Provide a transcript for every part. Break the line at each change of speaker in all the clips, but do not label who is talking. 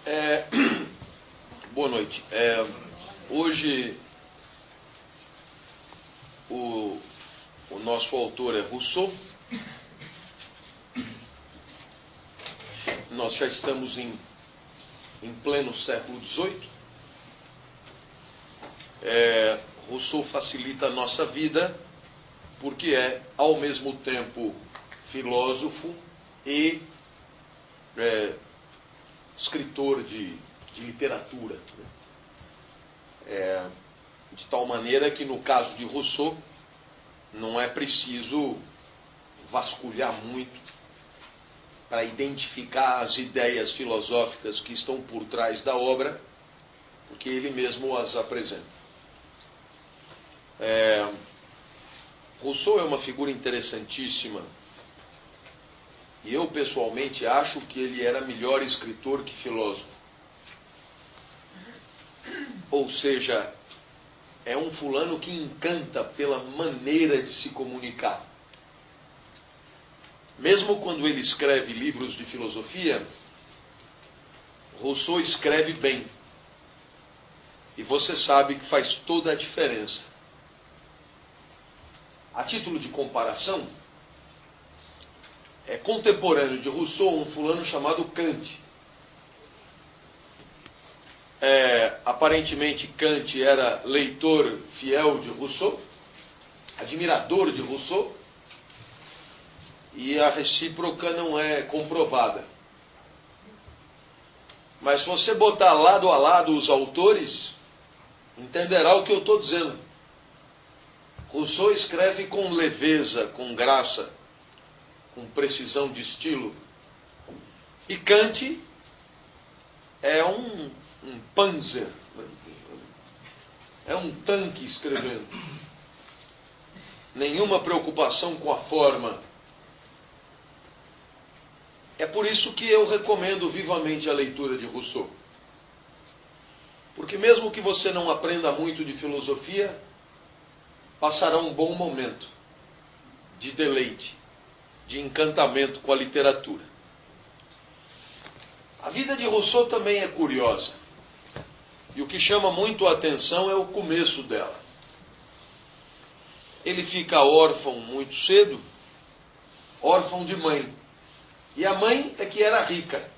É, boa noite. Hoje o nosso autor é Rousseau. Nós já estamos em pleno século XVIII. Rousseau facilita a nossa vida porque é, ao mesmo tempo, filósofo e escritor de literatura. De tal maneira que, no caso de Rousseau, não é preciso vasculhar muito para identificar as ideias filosóficas que estão por trás da obra, porque ele mesmo as apresenta. Rousseau é uma figura interessantíssima, e eu pessoalmente acho que ele era melhor escritor que filósofo. Ou seja, é um fulano que encanta pela maneira de se comunicar. Mesmo quando ele escreve livros de filosofia, Rousseau escreve bem. E você sabe que faz toda a diferença. A título de comparação, é contemporâneo de Rousseau um fulano chamado Kant. Aparentemente Kant era leitor fiel de Rousseau, admirador de Rousseau, e a recíproca não é comprovada. Mas se você botar lado a lado os autores, entenderá o que eu estou dizendo. Rousseau escreve com leveza, com graça, com precisão de estilo. E Kant é um panzer, é um tanque escrevendo. Nenhuma preocupação com a forma. É por isso que eu recomendo vivamente a leitura de Rousseau. Porque mesmo que você não aprenda muito de filosofia, passará um bom momento de deleite, de encantamento com a literatura. A vida de Rousseau também é curiosa. E o que chama muito a atenção é o começo dela. Ele fica órfão muito cedo, órfão de mãe. E a mãe é que era rica.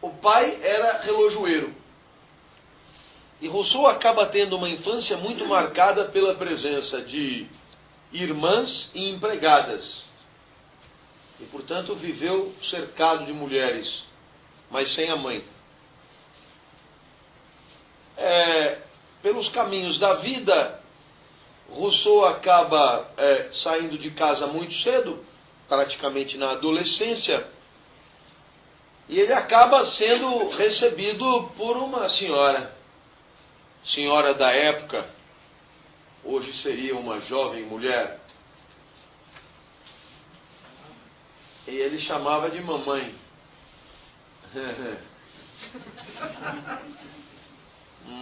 O pai era relojoeiro. E Rousseau acaba tendo uma infância muito marcada pela presença de irmãs e empregadas. E, portanto, viveu cercado de mulheres, mas sem a mãe. Pelos caminhos da vida, Rousseau acaba saindo de casa muito cedo, praticamente na adolescência, e ele acaba sendo recebido por uma senhora da época, hoje seria uma jovem mulher, e ele chamava de mamãe.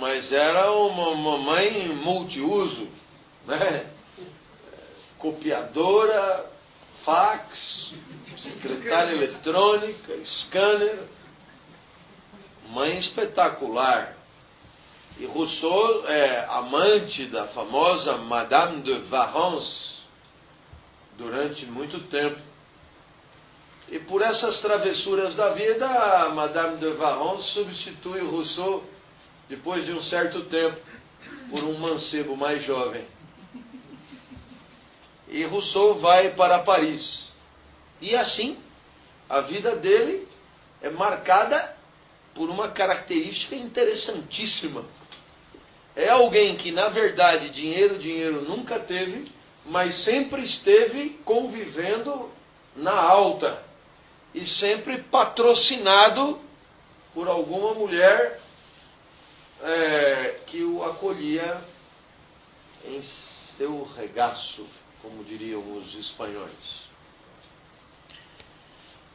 Mas era uma mamãe multiuso, né? Copiadora, fax, secretária eletrônica, scanner. Mãe espetacular. E Rousseau é amante da famosa Madame de Warrens durante muito tempo. E por essas travessuras da vida, a Madame de Warrens substitui Rousseau, depois de um certo tempo, por um mancebo mais jovem. E Rousseau vai para Paris. E assim, a vida dele é marcada por uma característica interessantíssima. É alguém que, na verdade, dinheiro nunca teve, mas sempre esteve convivendo na alta. E sempre patrocinado por alguma mulher que o acolhia em seu regaço, como diriam os espanhóis.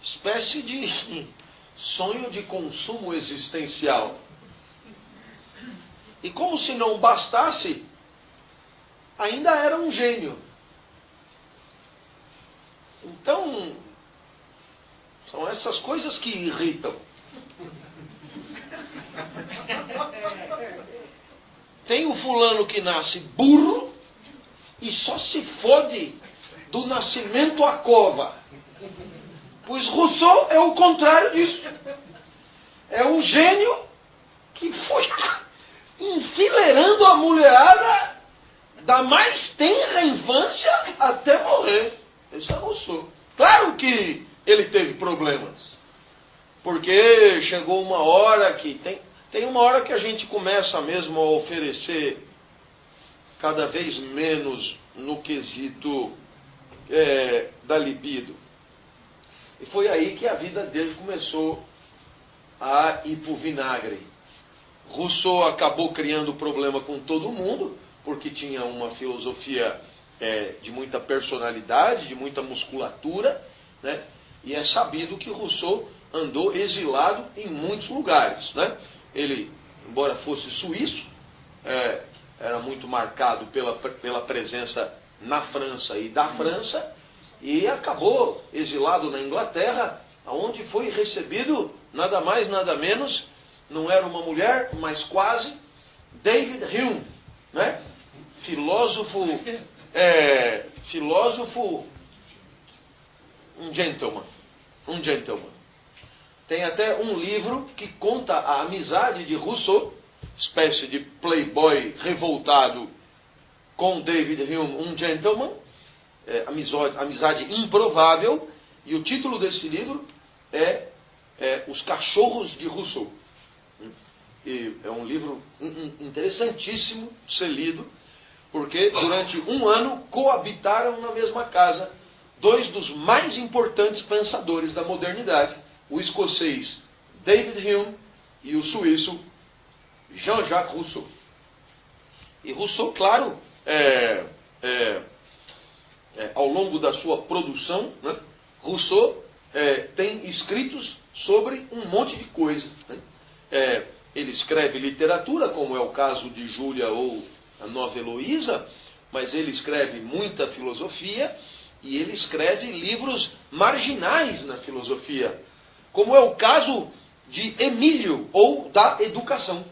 Espécie de sonho de consumo existencial. E como se não bastasse, ainda era um gênio. Então, são essas coisas que irritam. tem o fulano que nasce burro e só se fode do nascimento à cova. Pois Rousseau é o contrário disso. É o gênio que foi enfileirando a mulherada da mais tenra infância até morrer. Esse é Rousseau. Claro que ele teve problemas. Porque chegou uma hora que... Tem uma hora que a gente começa mesmo a oferecer cada vez menos no quesito da libido. E foi aí que a vida dele começou a ir para o vinagre. Rousseau acabou criando problema com todo mundo, porque tinha uma filosofia de muita personalidade, de muita musculatura, né? E é sabido que Rousseau andou exilado em muitos lugares, né? Ele, embora fosse suíço, era muito marcado pela presença na França e da França, e acabou exilado na Inglaterra, onde foi recebido nada mais, nada menos, não era uma mulher, mas quase, David Hume, né? Filósofo, um gentleman. Tem até um livro que conta a amizade de Rousseau, espécie de playboy revoltado com David Hume, um gentleman, amizade improvável, e o título desse livro é Os Cachorros de Rousseau. E é um livro interessantíssimo de ser lido, porque durante um ano coabitaram na mesma casa dois dos mais importantes pensadores da modernidade, o escocês David Hume e o suíço Jean-Jacques Rousseau. E Rousseau, claro, ao longo da sua produção, né, Rousseau tem escritos sobre um monte de coisa. Né? Ele escreve literatura, como é o caso de Júlia ou a Nova Heloísa, mas ele escreve muita filosofia e ele escreve livros marginais na filosofia, como é o caso de Emílio, ou da Educação,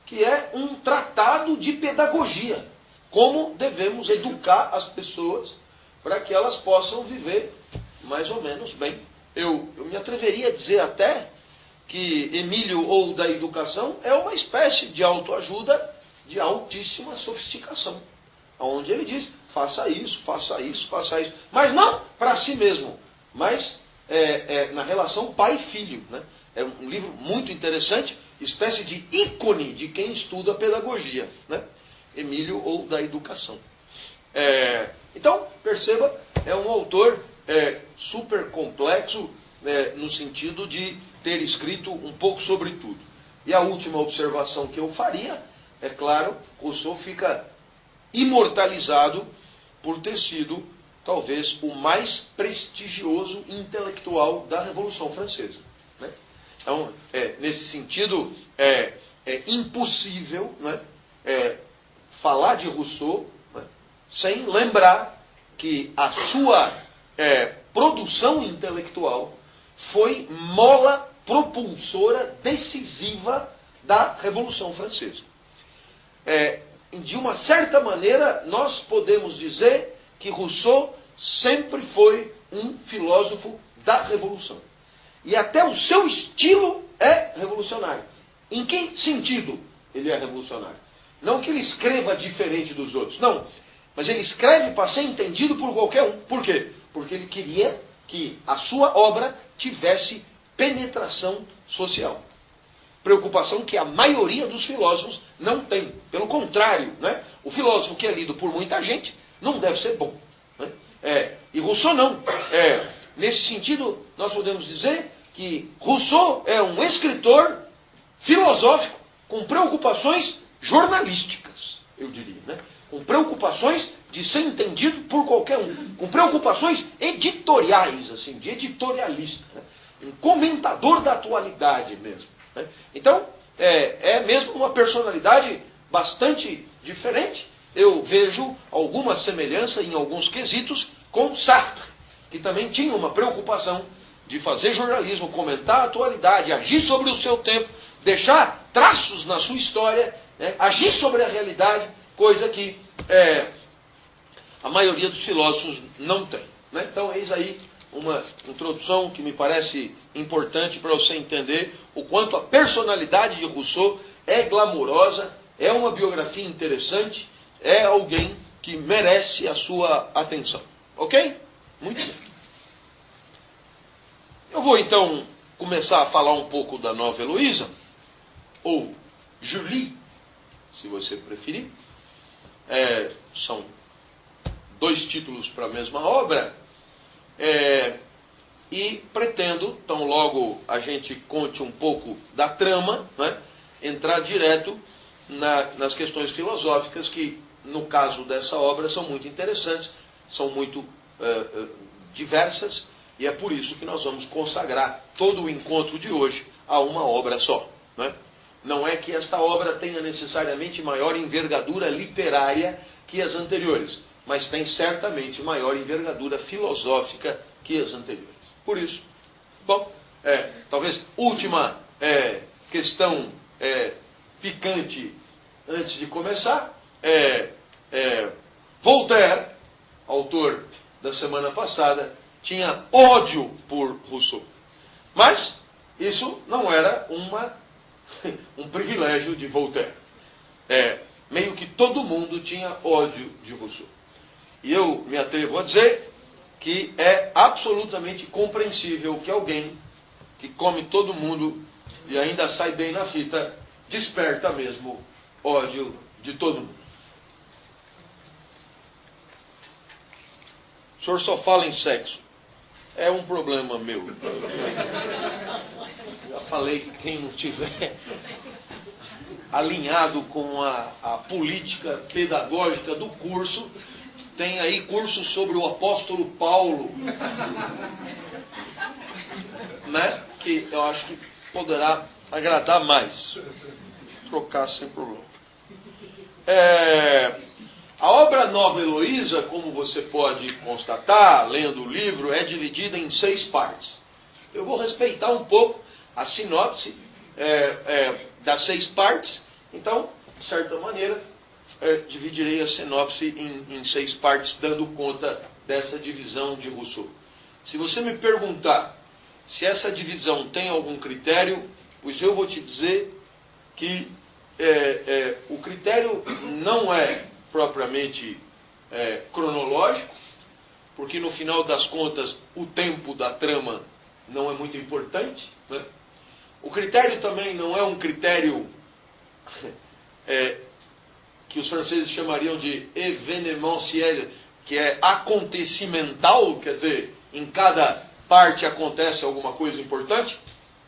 que é um tratado de pedagogia, como devemos educar as pessoas para que elas possam viver mais ou menos bem. Eu me atreveria a dizer até que Emílio, ou da Educação, é uma espécie de autoajuda de altíssima sofisticação, onde ele diz, faça isso, faça isso, faça isso, mas não para si mesmo, mas na relação pai e filho, né? É um livro muito interessante, espécie de ícone de quem estuda pedagogia, né? Emílio, ou da Educação. Então, perceba, é um autor super complexo, no sentido de ter escrito um pouco sobre tudo. E a última observação que eu faria, é claro, Rousseau fica imortalizado por ter sido, talvez, o mais prestigioso intelectual da Revolução Francesa. Né? Então, nesse sentido, é impossível, né, falar de Rousseau, né, sem lembrar que a sua produção intelectual foi mola propulsora decisiva da Revolução Francesa. De uma certa maneira, nós podemos dizer que Rousseau sempre foi um filósofo da Revolução. E até o seu estilo é revolucionário. Em que sentido ele é revolucionário? Não que ele escreva diferente dos outros, não. Mas ele escreve para ser entendido por qualquer um. Por quê? Porque ele queria que a sua obra tivesse penetração social. Preocupação que a maioria dos filósofos não tem. Pelo contrário, né? O filósofo que é lido por muita gente não deve ser bom. Né? E Rousseau não. Nesse sentido, nós podemos dizer que Rousseau é um escritor filosófico com preocupações jornalísticas, eu diria. Né? Com preocupações de ser entendido por qualquer um. Com preocupações editoriais, assim, de editorialista. Né? Um comentador da atualidade mesmo. Né? Então, é mesmo uma personalidade bastante diferente. Eu vejo alguma semelhança em alguns quesitos com Sartre, que também tinha uma preocupação de fazer jornalismo, comentar a atualidade, agir sobre o seu tempo, deixar traços na sua história, né, agir sobre a realidade, coisa que a maioria dos filósofos não tem. Né? Então, eis aí uma introdução que me parece importante para você entender o quanto a personalidade de Rousseau é glamourosa, é uma biografia interessante, é alguém que merece a sua atenção. Ok? Muito bem. Eu vou então começar a falar um pouco da Nova Heloísa, ou Julie, se você preferir. São 2 títulos para a mesma obra. E pretendo, tão logo a gente conte um pouco da trama, né, entrar direto nas questões filosóficas que, no caso dessa obra, são muito interessantes, são muito diversas, e é por isso que nós vamos consagrar todo o encontro de hoje a uma obra só. Né? Não é que esta obra tenha necessariamente maior envergadura literária que as anteriores, mas tem certamente maior envergadura filosófica que as anteriores. Por isso, bom, talvez última questão picante antes de começar, Voltaire, autor da semana passada, tinha ódio por Rousseau. Mas isso não era um privilégio de Voltaire. Meio que todo mundo tinha ódio de Rousseau. E eu me atrevo a dizer que é absolutamente compreensível que alguém que come todo mundo e ainda sai bem na fita, desperta mesmo ódio de todo mundo. O senhor só fala em sexo. É um problema meu. Já falei que quem não tiver alinhado com a política pedagógica do curso, tem aí curso sobre o apóstolo Paulo, né? Que eu acho que poderá agradar mais. Trocar sem problema. A obra Nova Heloísa, como você pode constatar, lendo o livro, é dividida em 6 partes. Eu vou respeitar um pouco a sinopse das 6 partes, então, de certa maneira, dividirei a sinopse em 6 partes, dando conta dessa divisão de Rousseau. Se você me perguntar se essa divisão tem algum critério, pois eu vou te dizer que o critério não é propriamente cronológico, porque no final das contas o tempo da trama não é muito importante. Né? O critério também não é um critério que os franceses chamariam de événementiel, que é acontecimental, quer dizer, em cada parte acontece alguma coisa importante.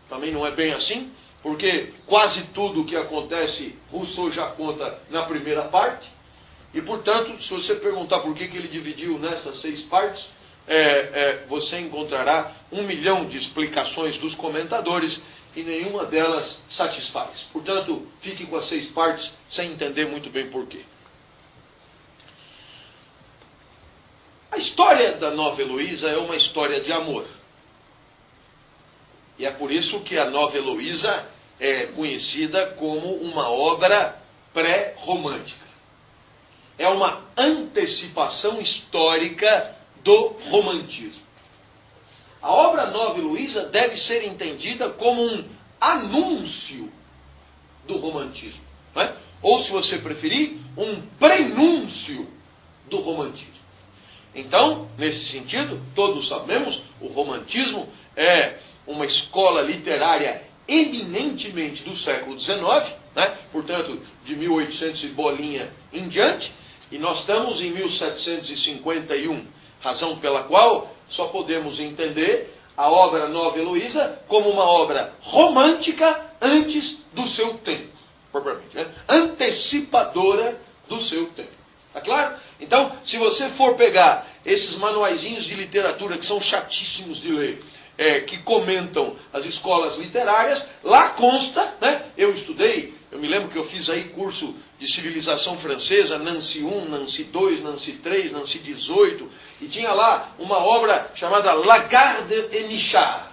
Também não é bem assim, porque quase tudo o que acontece, Rousseau já conta na primeira parte. E, portanto, se você perguntar por que ele dividiu nessas 6 partes, você encontrará 1 milhão de explicações dos comentadores e nenhuma delas satisfaz. Portanto, fique com as 6 partes sem entender muito bem por quê. A história da Nova Heloísa é uma história de amor. E é por isso que a Nova Heloísa é conhecida como uma obra pré-romântica. É uma antecipação histórica do romantismo. A obra Nova Heloísa deve ser entendida como um anúncio do romantismo. Né? Ou, se você preferir, um prenúncio do romantismo. Então, nesse sentido, todos sabemos, o romantismo é uma escola literária eminentemente do século XIX, né? Portanto, de 1800 e bolinha em diante, e nós estamos em 1751, razão pela qual só podemos entender a obra Nova Heloísa como uma obra romântica antes do seu tempo, propriamente, né? Antecipadora do seu tempo. Tá claro? Então, se você for pegar esses manuaizinhos de literatura que são chatíssimos de ler, que comentam as escolas literárias, lá consta, né? Eu me lembro que eu fiz aí curso de civilização francesa, Nancy I, Nancy II, Nancy III, Nancy XVIII, e tinha lá uma obra chamada Lagarde et Michard,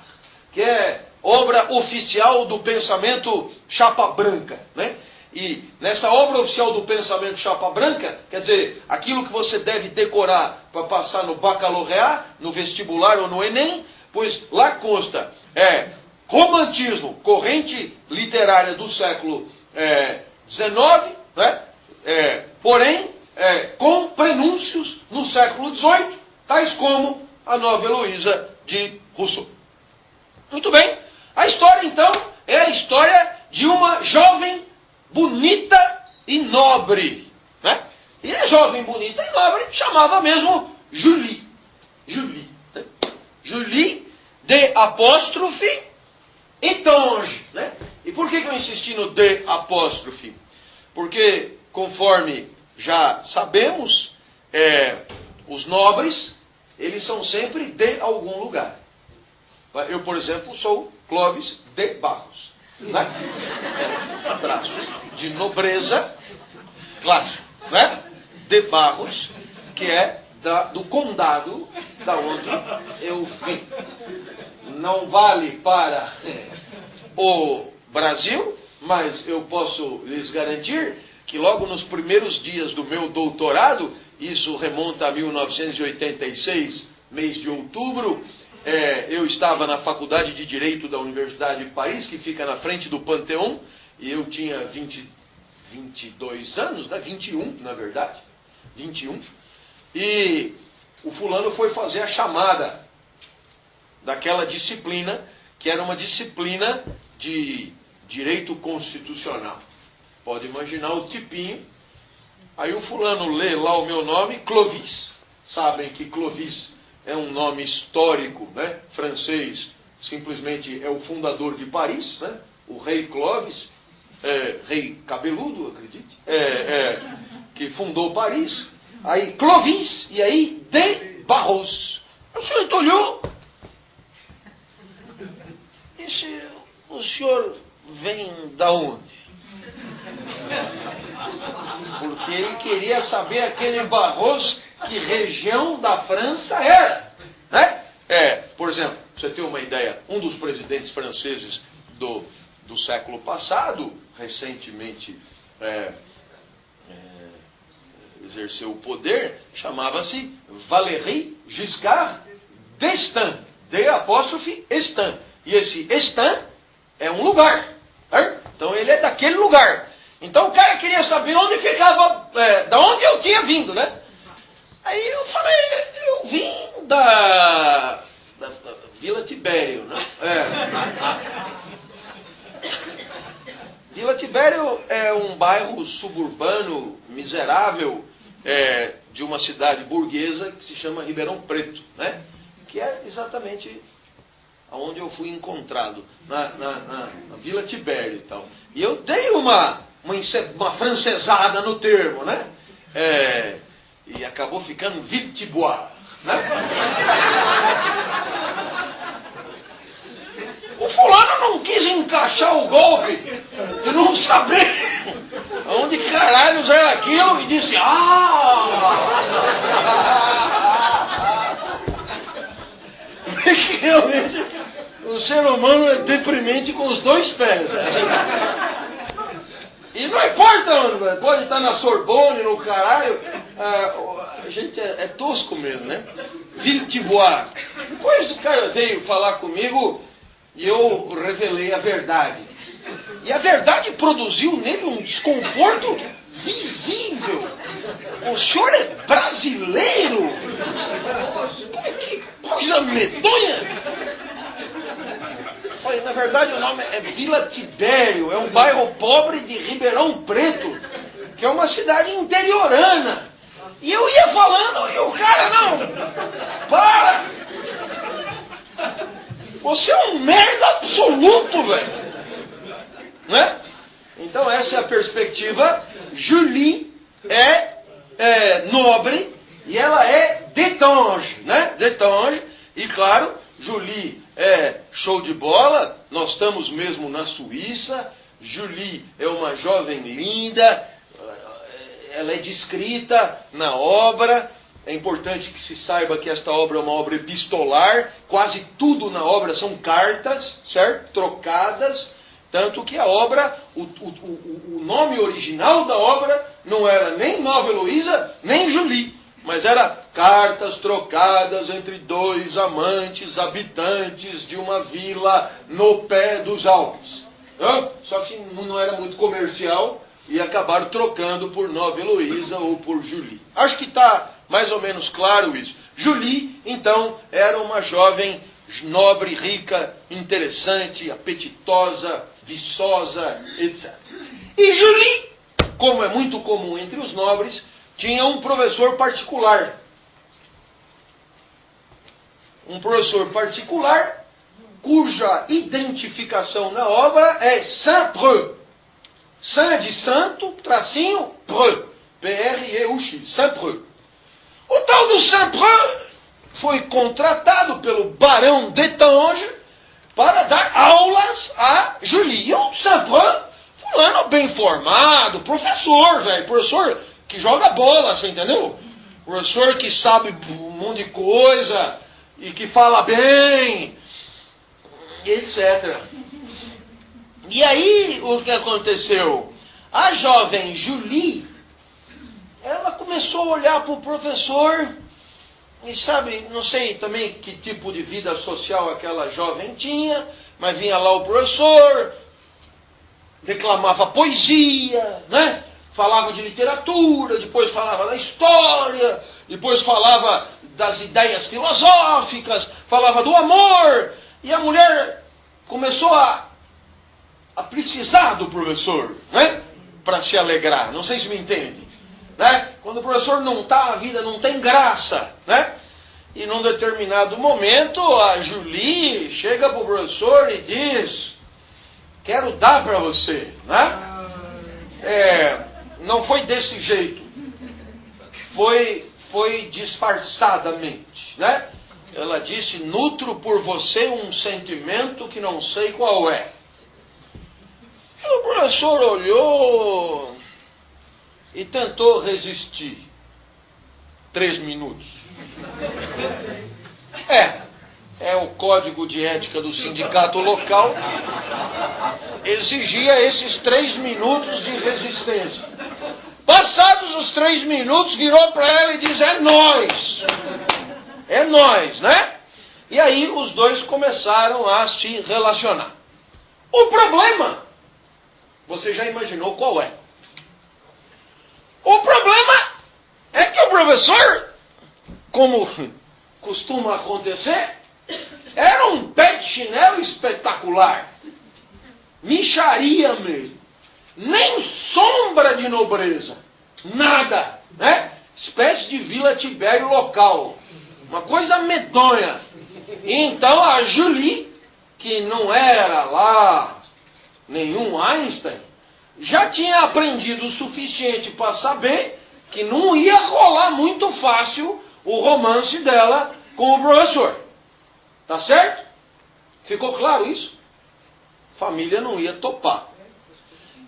que é obra oficial do pensamento chapa branca, né? E nessa obra oficial do pensamento chapa branca, quer dizer, aquilo que você deve decorar para passar no baccalaureat, no vestibular ou no Enem, pois lá consta, romantismo, corrente literária do século XIX, né? Porém, com prenúncios no século XVIII, tais como a Nova Heloísa de Rousseau. Muito bem, a história então é a história de uma jovem bonita e nobre, né? E a jovem bonita e nobre chamava mesmo Julie. Julie, né? Julie de apóstrofe Étange, né? E por que eu insisti no de apóstrofe? Porque, conforme já sabemos, os nobres, eles são sempre de algum lugar. Eu, por exemplo, sou Clóvis de Barros. Né? Traço de nobreza clássico, né? De Barros, que é do condado da onde eu vim. Não vale para o Brasil, mas eu posso lhes garantir que logo nos primeiros dias do meu doutorado, isso remonta a 1986, mês de outubro, eu estava na Faculdade de Direito da Universidade de Paris, que fica na frente do Panteão, e eu tinha 22 anos, né? 21, na verdade, 21, e o fulano foi fazer a chamada daquela disciplina, que era uma disciplina de direito constitucional. Pode imaginar o tipinho. Aí o fulano lê lá o meu nome, Clovis. Sabem que Clovis é um nome histórico, né? Francês, simplesmente é o fundador de Paris, né? O rei Clovis, rei cabeludo, acredite, que fundou Paris. Aí Clovis, e aí de Barros. O senhor olhou? O senhor vem da onde? Porque ele queria saber aquele Barros, que região da França era, né? Por exemplo, pra você ter uma ideia, um dos presidentes franceses do século passado, recentemente exerceu o poder, chamava-se Valéry Giscard d'Estaing, de apóstrofe Estaing. E esse Estaing é um lugar, né? Então ele é daquele lugar. Então o cara queria saber onde ficava, da onde eu tinha vindo, né? Aí eu falei, eu vim da Vila Tibério, né? Vila Tibério é um bairro suburbano miserável de uma cidade burguesa que se chama Ribeirão Preto, né? Que é exatamente onde eu fui encontrado, na Vila Tibério e tal. E eu dei uma francesada no termo, né? E acabou ficando Ville Tibois, né? O fulano não quis encaixar o golpe de não saber onde caralhos era aquilo e disse, Porque realmente o ser humano é deprimente com os dois pés. E não importa onde, pode estar na Sorbonne, no caralho, a gente é tosco mesmo, né? Ville Tibois. Depois o cara veio falar comigo e eu revelei a verdade. E a verdade produziu nele um desconforto visível. O senhor é brasileiro? Pô, que coisa medonha! Eu falei, na verdade o nome é Vila Tibério, é um bairro pobre de Ribeirão Preto, que é uma cidade interiorana. E eu ia falando e o cara, não, para! Você é um merda absoluto, velho! Né? Então essa é a perspectiva. Julie é nobre e ela é d'Étange, né? D'Étange. E claro, Julie é show de bola. Nós estamos mesmo na Suíça. Julie é uma jovem linda. Ela é descrita na obra É importante que se saiba que esta obra é uma obra epistolar, quase tudo na obra são cartas, certo? Trocadas, tanto que a obra, o nome original da obra não era nem Nova Heloísa, nem Julie, mas era cartas trocadas entre dois amantes habitantes de uma vila no pé dos Alpes. Só que não era muito comercial e acabaram trocando por Nova Heloísa ou por Julie. Acho que está mais ou menos claro isso. Julie, então, era uma jovem nobre, rica, interessante, apetitosa, viçosa, etc. E Julie, como é muito comum entre os nobres, tinha um professor particular. Um professor particular cuja identificação na obra é Saint-Preux. Saint de santo, tracinho, Preux. P-R-E-U-X, Saint-Preux. O tal do Saint-Preux foi contratado pelo barão d'Étanges para dar aulas a Julie. E o Saint-Preux, fulano bem formado, professor, velho, professor que joga bola, você entendeu? Professor que sabe um monte de coisa e que fala bem, etc. E aí, o que aconteceu? A jovem Julie, ela começou a olhar para o professor e sabe, não sei também que tipo de vida social aquela jovem tinha, mas vinha lá o professor, declamava poesia, né? Falava de literatura, depois falava da história, depois falava das ideias filosóficas, falava do amor, e a mulher começou a precisar do professor, né? Para se alegrar, não sei se me entende. Né? Quando o professor não está, a vida não tem graça, né? E num determinado momento, a Julie chega para o professor e diz: quero dar para você, né? Não foi desse jeito, foi disfarçadamente, né? Ela disse: nutro por você um sentimento que não sei qual é. E o professor olhou e tentou resistir. 3 minutos. É o código de ética do sindicato local. Exigia esses 3 minutos de resistência. Passados os 3 minutos, virou para ela e disse: é nós. É nós, né? E aí os dois começaram a se relacionar. O problema, você já imaginou qual é? O problema é que o professor, como costuma acontecer, era um pé de chinelo espetacular. Micharia mesmo. Nem sombra de nobreza. Nada, né? Espécie de Vila Tibério local. Uma coisa medonha. E então a Julie, que não era lá nenhum Einstein, já tinha aprendido o suficiente para saber que não ia rolar muito fácil o romance dela com o professor. Tá certo? Ficou claro isso? Família não ia topar.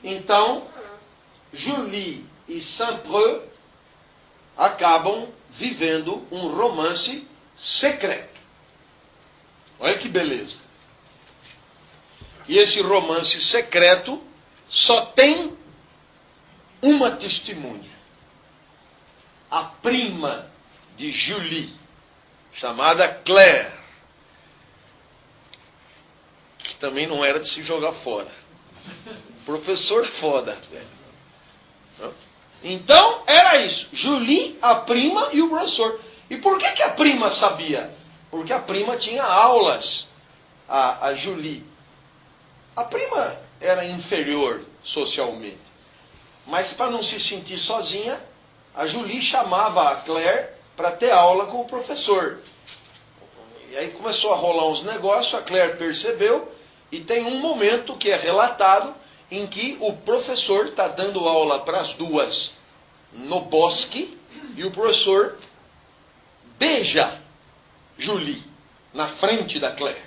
Então, Julie e Saint-Preux acabam vivendo um romance secreto. Olha que beleza. E esse romance secreto só tem uma testemunha. A prima de Julie, chamada Claire, que também não era de se jogar fora. Professor foda, velho. Então, era isso. Julie, a prima e o professor. E por que a prima sabia? Porque a prima tinha aulas, a Julie. A prima era inferior socialmente. Mas para não se sentir sozinha, a Julie chamava a Claire para ter aula com o professor. E aí começou a rolar uns negócios, a Claire percebeu, e tem um momento que é relatado em que o professor está dando aula para as duas no bosque, e o professor beija Julie na frente da Claire.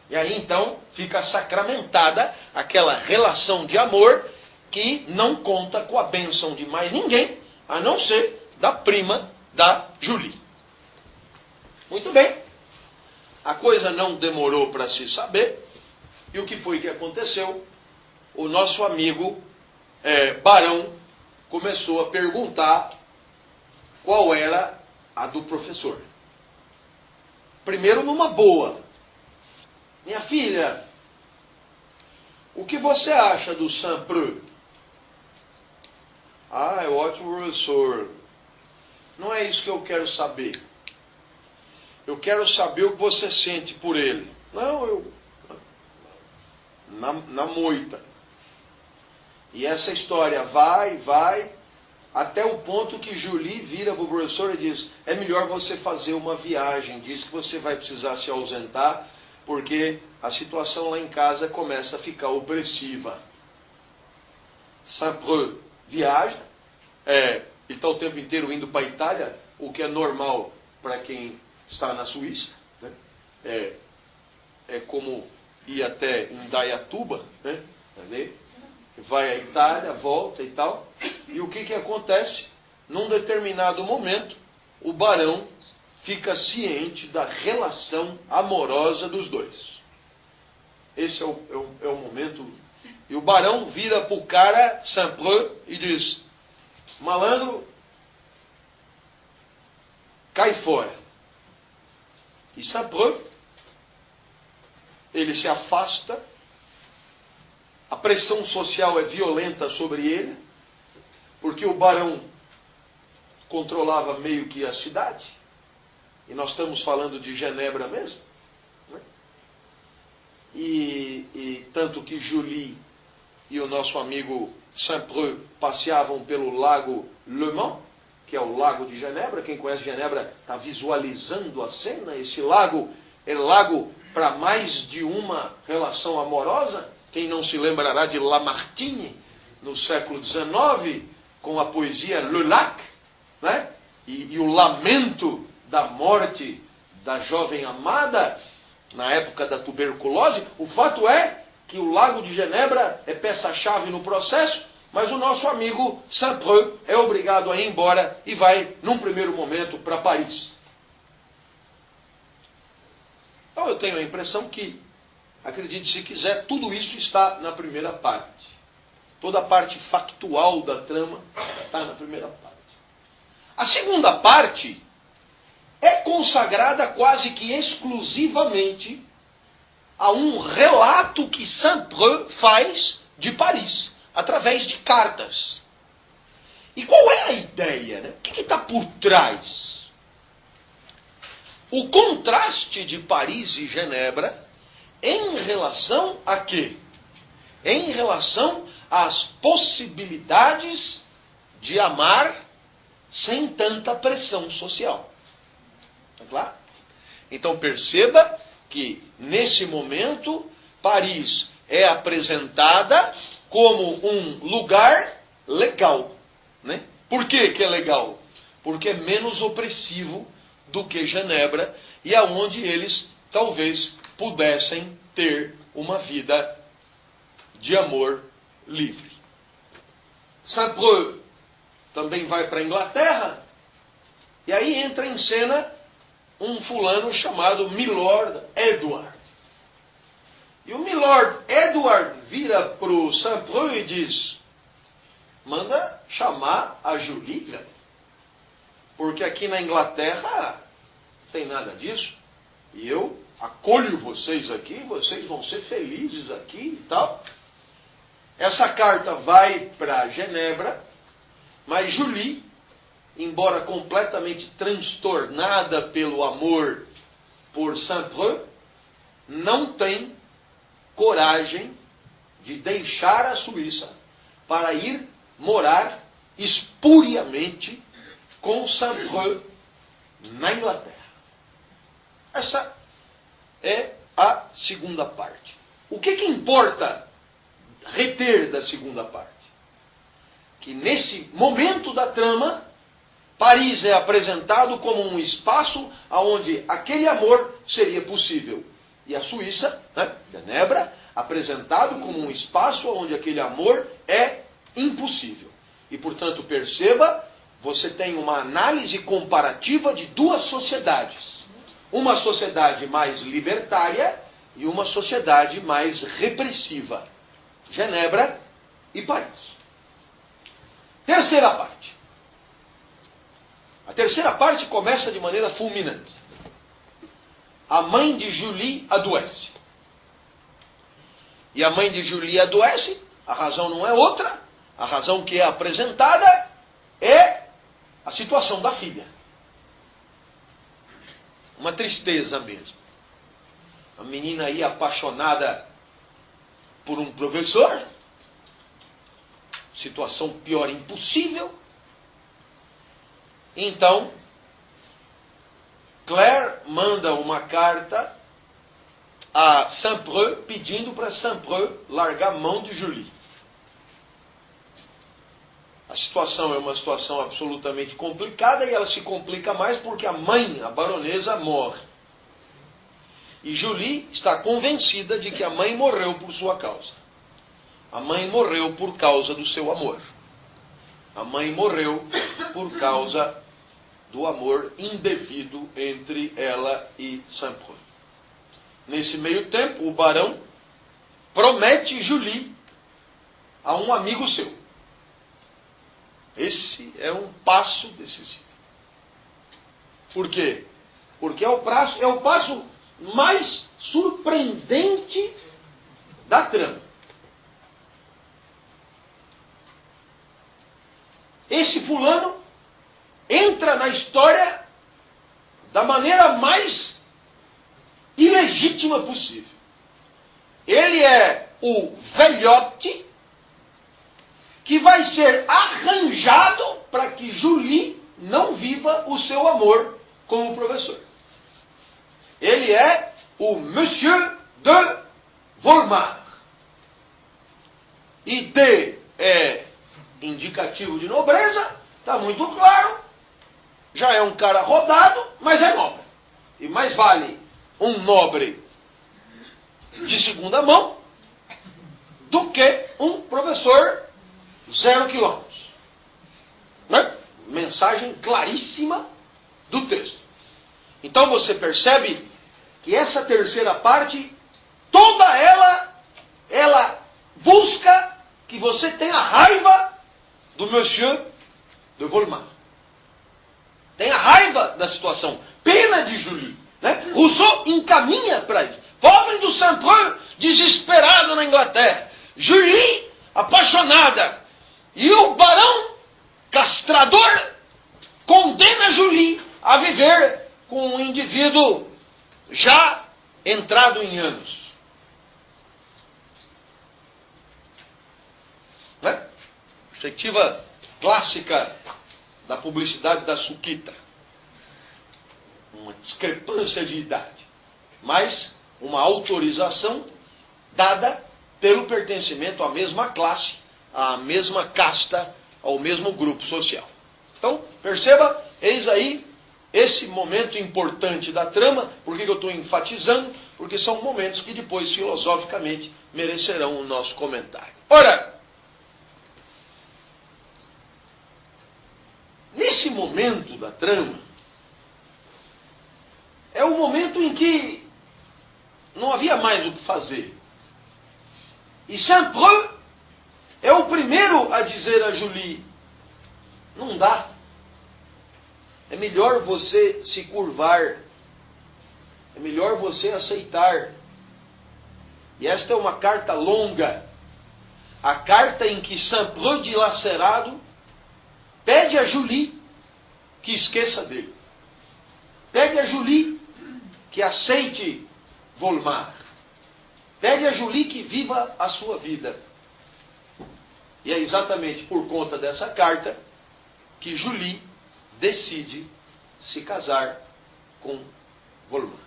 E aí então fica sacramentada aquela relação de amor que não conta com a bênção de mais ninguém, a não ser da prima da Julie. Muito bem. A coisa não demorou para se saber. E o que foi que aconteceu? O nosso amigo Barão começou a perguntar qual era a do professor. Primeiro numa boa. Minha filha, o que você acha do Saint-Preux? Ah, é ótimo professor. Não é isso que eu quero saber. Eu quero saber o que você sente por ele. Não, eu... Na moita. E essa história vai, até o ponto que Julie vira para o professor e diz, é melhor você fazer uma viagem, diz que você vai precisar se ausentar, porque a situação lá em casa começa a ficar opressiva. Saint-Preux viaja, ele está o tempo inteiro indo para a Itália, o que é normal para quem está na Suíça, né? É como ir até Indaiatuba, né? Vai à Itália, volta e tal. E o que acontece? Num determinado momento, o barão fica ciente da relação amorosa dos dois. Esse é o momento. E o barão vira para o cara, Saint-Preux, e diz, malandro, cai fora. E Saint-Preux, ele se afasta, a pressão social é violenta sobre ele, porque o barão controlava meio que a cidade, e nós estamos falando de Genebra mesmo, né? E tanto que Julie e o nosso amigo Saint-Preux passeavam pelo lago Le Mans, que é o lago de Genebra. Quem conhece Genebra está visualizando a cena. Esse lago é lago para mais de uma relação amorosa. Quem não se lembrará de Lamartine, no século XIX, com a poesia Le Lac, né? E o lamento da morte da jovem amada, na época da tuberculose. O fato é que o lago de Genebra é peça-chave no processo, mas o nosso amigo Saint-Preux é obrigado a ir embora e vai, num primeiro momento, para Paris. Então eu tenho a impressão que, acredite se quiser, tudo isso está na primeira parte. Toda a parte factual da trama está na primeira parte. A segunda parte é consagrada quase que exclusivamente a um relato que Saint-Preux faz de Paris, através de cartas. E qual é a ideia, né? O que está por trás? O contraste de Paris e Genebra em relação a quê? Em relação às possibilidades de amar sem tanta pressão social. Tá claro? Então perceba que, nesse momento, Paris é apresentada como um lugar legal. Né? Por que é legal? Porque é menos opressivo do que Genebra, e aonde eles talvez pudessem ter uma vida de amor livre. Saint-Preux também vai para a Inglaterra, e aí entra em cena um fulano chamado Milord Edward. E o Milord Edward vira para o Saint-Preux e diz, manda chamar a Julie, velho. Porque aqui na Inglaterra não tem nada disso. E eu acolho vocês aqui, vocês vão ser felizes aqui e tal. Essa carta vai para Genebra, mas Julie, embora completamente transtornada pelo amor por Saint-Preux, não tem coragem de deixar a Suíça para ir morar espuriamente com Saint-Preux na Inglaterra. Essa é a segunda parte. O que importa reter da segunda parte? Que nesse momento da trama, Paris é apresentado como um espaço onde aquele amor seria possível. E a Suíça, né, Genebra, apresentado como um espaço onde aquele amor é impossível. E, portanto, perceba, você tem uma análise comparativa de duas sociedades. Uma sociedade mais libertária e uma sociedade mais repressiva. Genebra e Paris. Terceira parte. A terceira parte começa de maneira fulminante. A mãe de Julie adoece. E a mãe de Julie adoece, a razão não é outra, a razão que é apresentada é a situação da filha. Uma tristeza mesmo. A menina aí apaixonada por um professor, situação pior impossível. Então, Claire manda uma carta a Saint-Preux pedindo para Saint-Preux largar a mão de Julie. A situação é uma situação absolutamente complicada e ela se complica mais porque a mãe, a baronesa, morre. E Julie está convencida de que a mãe morreu por sua causa. A mãe morreu por causa do seu amor. A mãe morreu por causa do amor indevido entre ela e Saint-Preux. Nesse meio tempo, o barão promete Julie a um amigo seu. Esse é um passo decisivo. Por quê? Porque é o passo mais surpreendente da trama. Esse fulano entra na história da maneira mais ilegítima possível. Ele é o velhote que vai ser arranjado para que Julie não viva o seu amor com o professor. Ele é o Monsieur de Volmar. E D é indicativo de nobreza, está muito claro. Já é um cara rodado, mas é nobre. E mais vale um nobre de segunda mão do que um professor 0 quilômetros. Né? Mensagem claríssima do texto. Então você percebe que essa terceira parte, toda ela busca que você tenha raiva do Monsieur de Volmar. Tenha raiva da situação. Pena de Julie. Né? Rousseau encaminha para isso. Pobre do Saint-Preux, desesperado na Inglaterra. Julie, apaixonada. E o barão, castrador, condena Julie a viver com um indivíduo já entrado em anos. Né? Perspectiva clássica da publicidade da Suquita. Uma discrepância de idade. Mas uma autorização dada pelo pertencimento à mesma classe, à mesma casta, ao mesmo grupo social. Então, perceba, eis aí esse momento importante da trama. Por que eu estou enfatizando? Porque são momentos que depois, filosoficamente, merecerão o nosso comentário. Ora, nesse momento da trama, é o momento em que não havia mais o que fazer. E Saint-Preux é o primeiro a dizer a Julie, não dá. É melhor você se curvar. É melhor você aceitar. E esta é uma carta longa. A carta em que Saint-Preux, dilacerado, pede a Julie que esqueça dele. Pede a Julie que aceite Volmar. Pede a Julie que viva a sua vida. E é exatamente por conta dessa carta que Julie decide se casar com Volmar.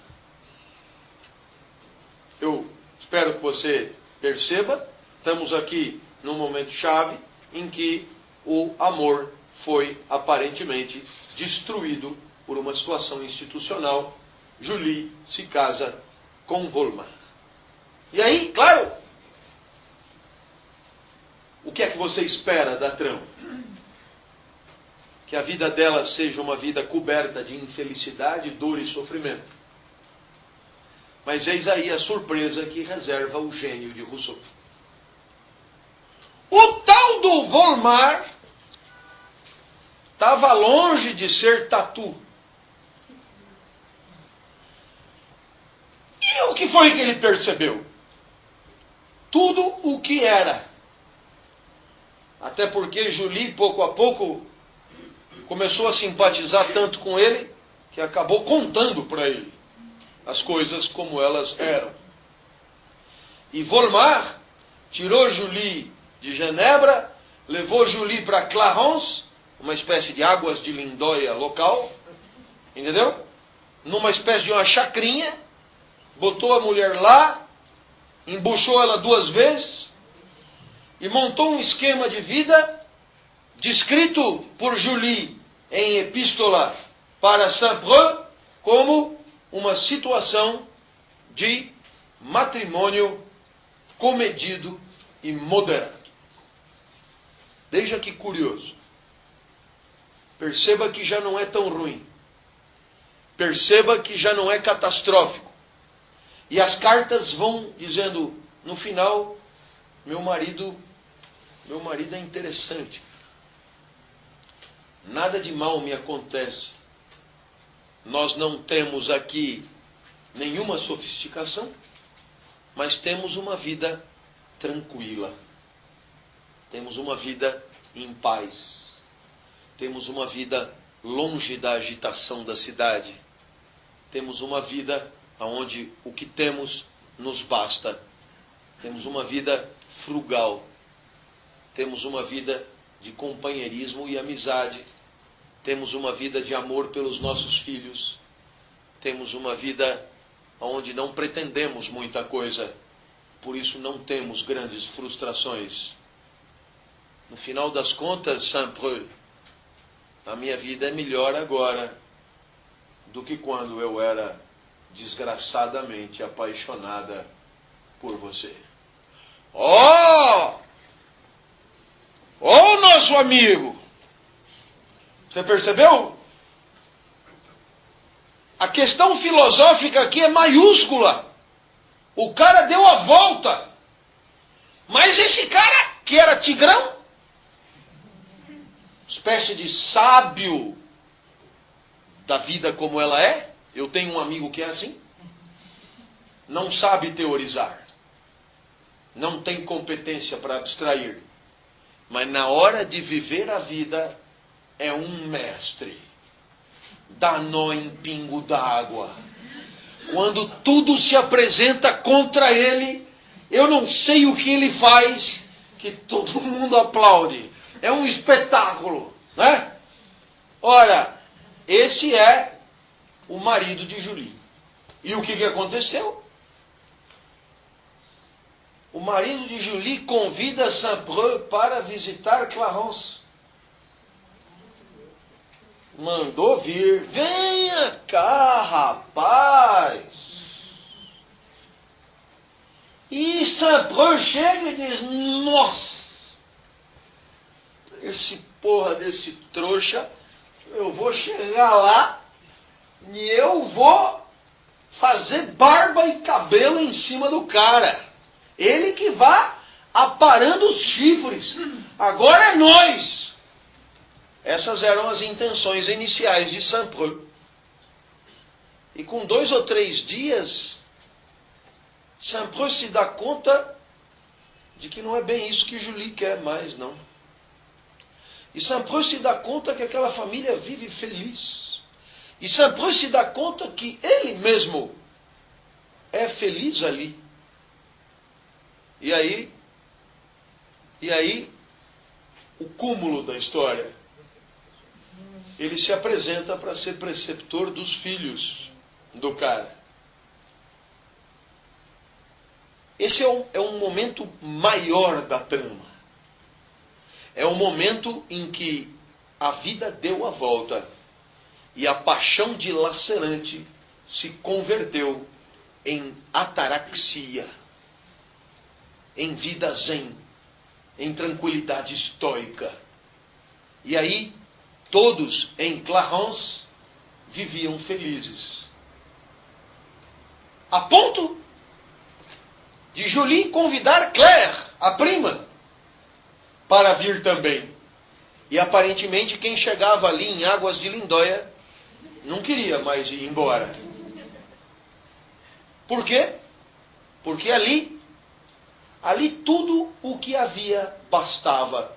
Eu espero que você perceba, estamos aqui num momento chave em que o amor foi aparentemente destruído por uma situação institucional. Julie se casa com Volmar. E aí, claro, o que é que você espera da trama? que a vida dela seja uma vida coberta de infelicidade, dor e sofrimento. Mas eis aí a surpresa que reserva o gênio de Rousseau. O tal do Volmar estava longe de ser tatu. E o que foi que ele percebeu? Tudo o que era. Até porque Julie, pouco a pouco, começou a simpatizar tanto com ele, que acabou contando para ele as coisas como elas eram. E Volmar tirou Julie de Genebra, levou Julie para Clarence, uma espécie de águas de lindóia local, entendeu? Numa espécie de uma chacrinha, botou a mulher lá, embuchou ela 2 vezes e montou um esquema de vida descrito por Julie em epístola para Saint-Preux como uma situação de matrimônio comedido e moderado. Veja que curioso. Perceba que já não é tão ruim. Perceba que já não é catastrófico. E as cartas vão dizendo, no final, meu marido é interessante. Nada de mal me acontece. Nós não temos aqui nenhuma sofisticação, mas temos uma vida tranquila. Temos uma vida em paz. Temos uma vida longe da agitação da cidade. Temos uma vida onde o que temos nos basta. Temos uma vida frugal. Temos uma vida de companheirismo e amizade. Temos uma vida de amor pelos nossos filhos. Temos uma vida onde não pretendemos muita coisa. Por isso não temos grandes frustrações. No final das contas, Saint-Preux, a minha vida é melhor agora do que quando eu era desgraçadamente apaixonada por você. Oh, nosso amigo! Você percebeu? A questão filosófica aqui é maiúscula. O cara deu a volta. Mas esse cara, que era tigrão, espécie de sábio da vida como ela é. Eu tenho um amigo que é assim. Não sabe teorizar. Não tem competência para abstrair. Mas na hora de viver a vida, é um mestre. Dá nó em pingo d'água. Quando tudo se apresenta contra ele, eu não sei o que ele faz, que todo mundo aplaude. É um espetáculo, né? Ora, esse é o marido de Julie. E o que aconteceu? O marido de Julie convida Saint-Preux para visitar Clarence. Mandou vir. Venha cá, rapaz. E Saint-Preux chega e diz, nossa, esse porra desse trouxa, eu vou chegar lá e eu vou fazer barba e cabelo em cima do cara. Ele que vá aparando os chifres. Agora é nós. Essas eram as intenções iniciais de Saint-Preux. E com 2 ou 3 dias, Saint-Preux se dá conta de que não é bem isso que Julie quer mais, não. E Saint-Preux se dá conta que aquela família vive feliz. E Saint-Preux se dá conta que ele mesmo é feliz ali. E aí, o cúmulo da história. Ele se apresenta para ser preceptor dos filhos do cara. Esse é um momento maior da trama. É um momento em que a vida deu a volta e a paixão dilacerante se converteu em ataraxia, em vida zen, em tranquilidade estoica. E aí, todos em Clarence viviam felizes. A ponto de Julie convidar Claire, a prima, para vir também. E aparentemente quem chegava ali em Águas de Lindóia não queria mais ir embora. Por quê? Porque ali tudo o que havia bastava.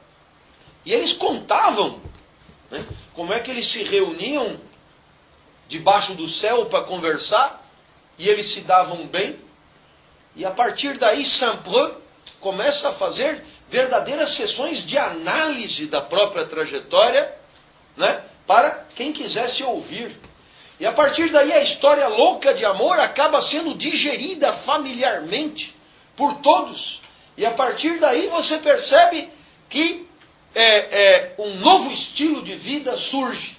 E eles contavam, né, como é que eles se reuniam debaixo do céu para conversar, e eles se davam bem. E a partir daí, Saint-Preux começa a fazer verdadeiras sessões de análise da própria trajetória, né, para quem quisesse ouvir. E a partir daí a história louca de amor acaba sendo digerida familiarmente por todos. E a partir daí você percebe que um novo estilo de vida surge.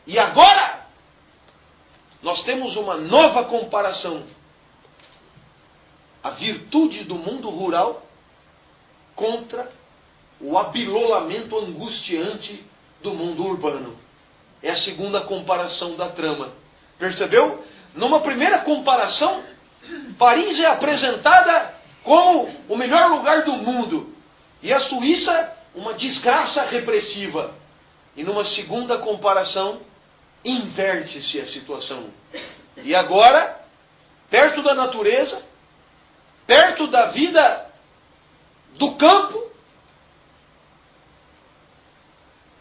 E agora nós temos uma nova comparação. A virtude do mundo rural contra o abilolamento angustiante do mundo urbano. É a segunda comparação da trama. Percebeu? Numa primeira comparação, Paris é apresentada como o melhor lugar do mundo. E a Suíça, uma desgraça repressiva. E numa segunda comparação, inverte-se a situação. E agora, perto da natureza, perto da vida do campo,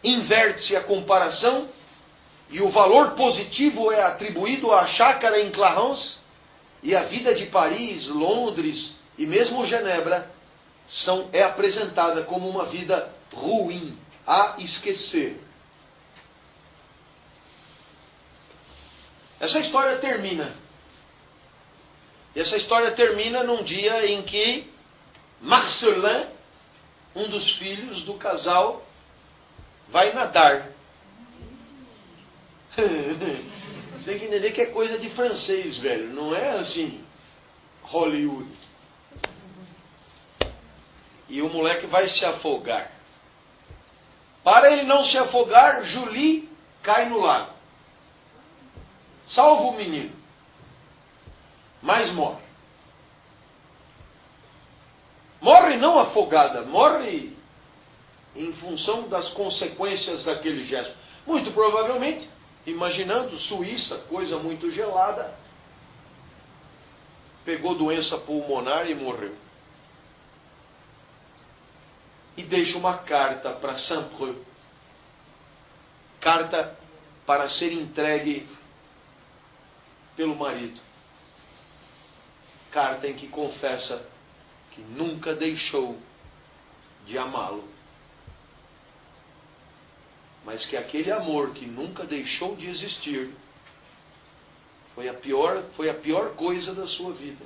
inverte-se a comparação e o valor positivo é atribuído à chácara em Clarence, e a vida de Paris, Londres e mesmo Genebra é apresentada como uma vida ruim, a esquecer. Essa história termina. E essa história termina num dia em que Marcelin, um dos filhos do casal, vai nadar. Você tem que entender que é coisa de francês, velho. Não é assim, Hollywood. E o moleque vai se afogar. Para ele não se afogar, Julie cai no lago. Salva o menino. Mas morre. Morre não afogada, morre em função das consequências daquele gesto. Muito provavelmente, imaginando Suíça, coisa muito gelada, pegou doença pulmonar e morreu. E deixa uma carta para Saint-Preux. Carta para ser entregue pelo marido. Carta em que confessa que nunca deixou de amá-lo. Mas que aquele amor que nunca deixou de existir foi a pior coisa da sua vida.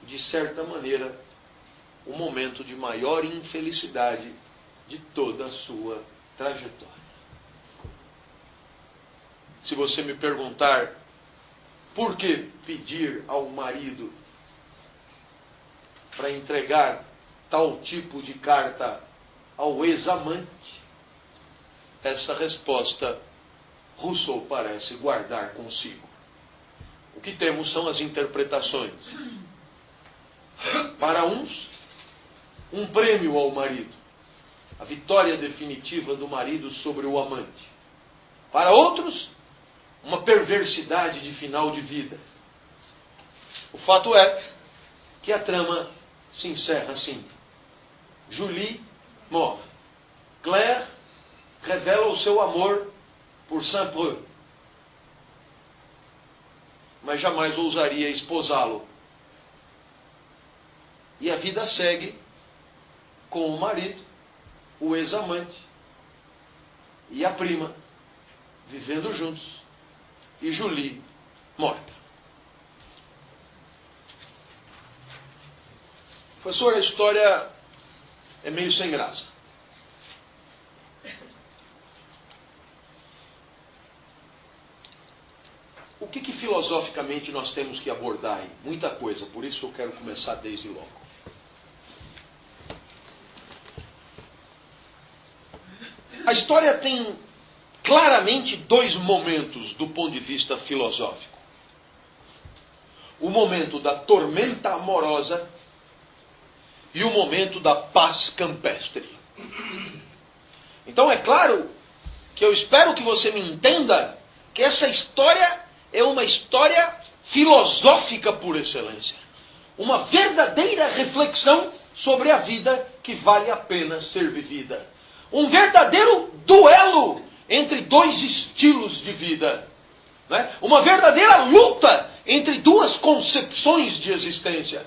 De certa maneira, o momento de maior infelicidade de toda a sua trajetória. Se você me perguntar por que pedir ao marido para entregar tal tipo de carta ao ex-amante, essa resposta Rousseau parece guardar consigo. O que temos são as interpretações. Para uns, um prêmio ao marido, a vitória definitiva do marido sobre o amante. Para outros, uma perversidade de final de vida. O fato é que a trama se encerra assim. Julie morre. Claire revela o seu amor por Saint-Preux, mas jamais ousaria esposá-lo. E a vida segue com o marido, o ex-amante e a prima vivendo juntos, e Julie morta. Professor, a história é meio sem graça. O que filosoficamente nós temos que abordar aí? Muita coisa, por isso eu quero começar desde logo. A história tem claramente dois momentos do ponto de vista filosófico. O momento da tormenta amorosa e o momento da paz campestre. Então é claro que eu espero que você me entenda que essa história é uma história filosófica por excelência. Uma verdadeira reflexão sobre a vida que vale a pena ser vivida. Um verdadeiro duelo entre dois estilos de vida. Né? Uma verdadeira luta entre duas concepções de existência.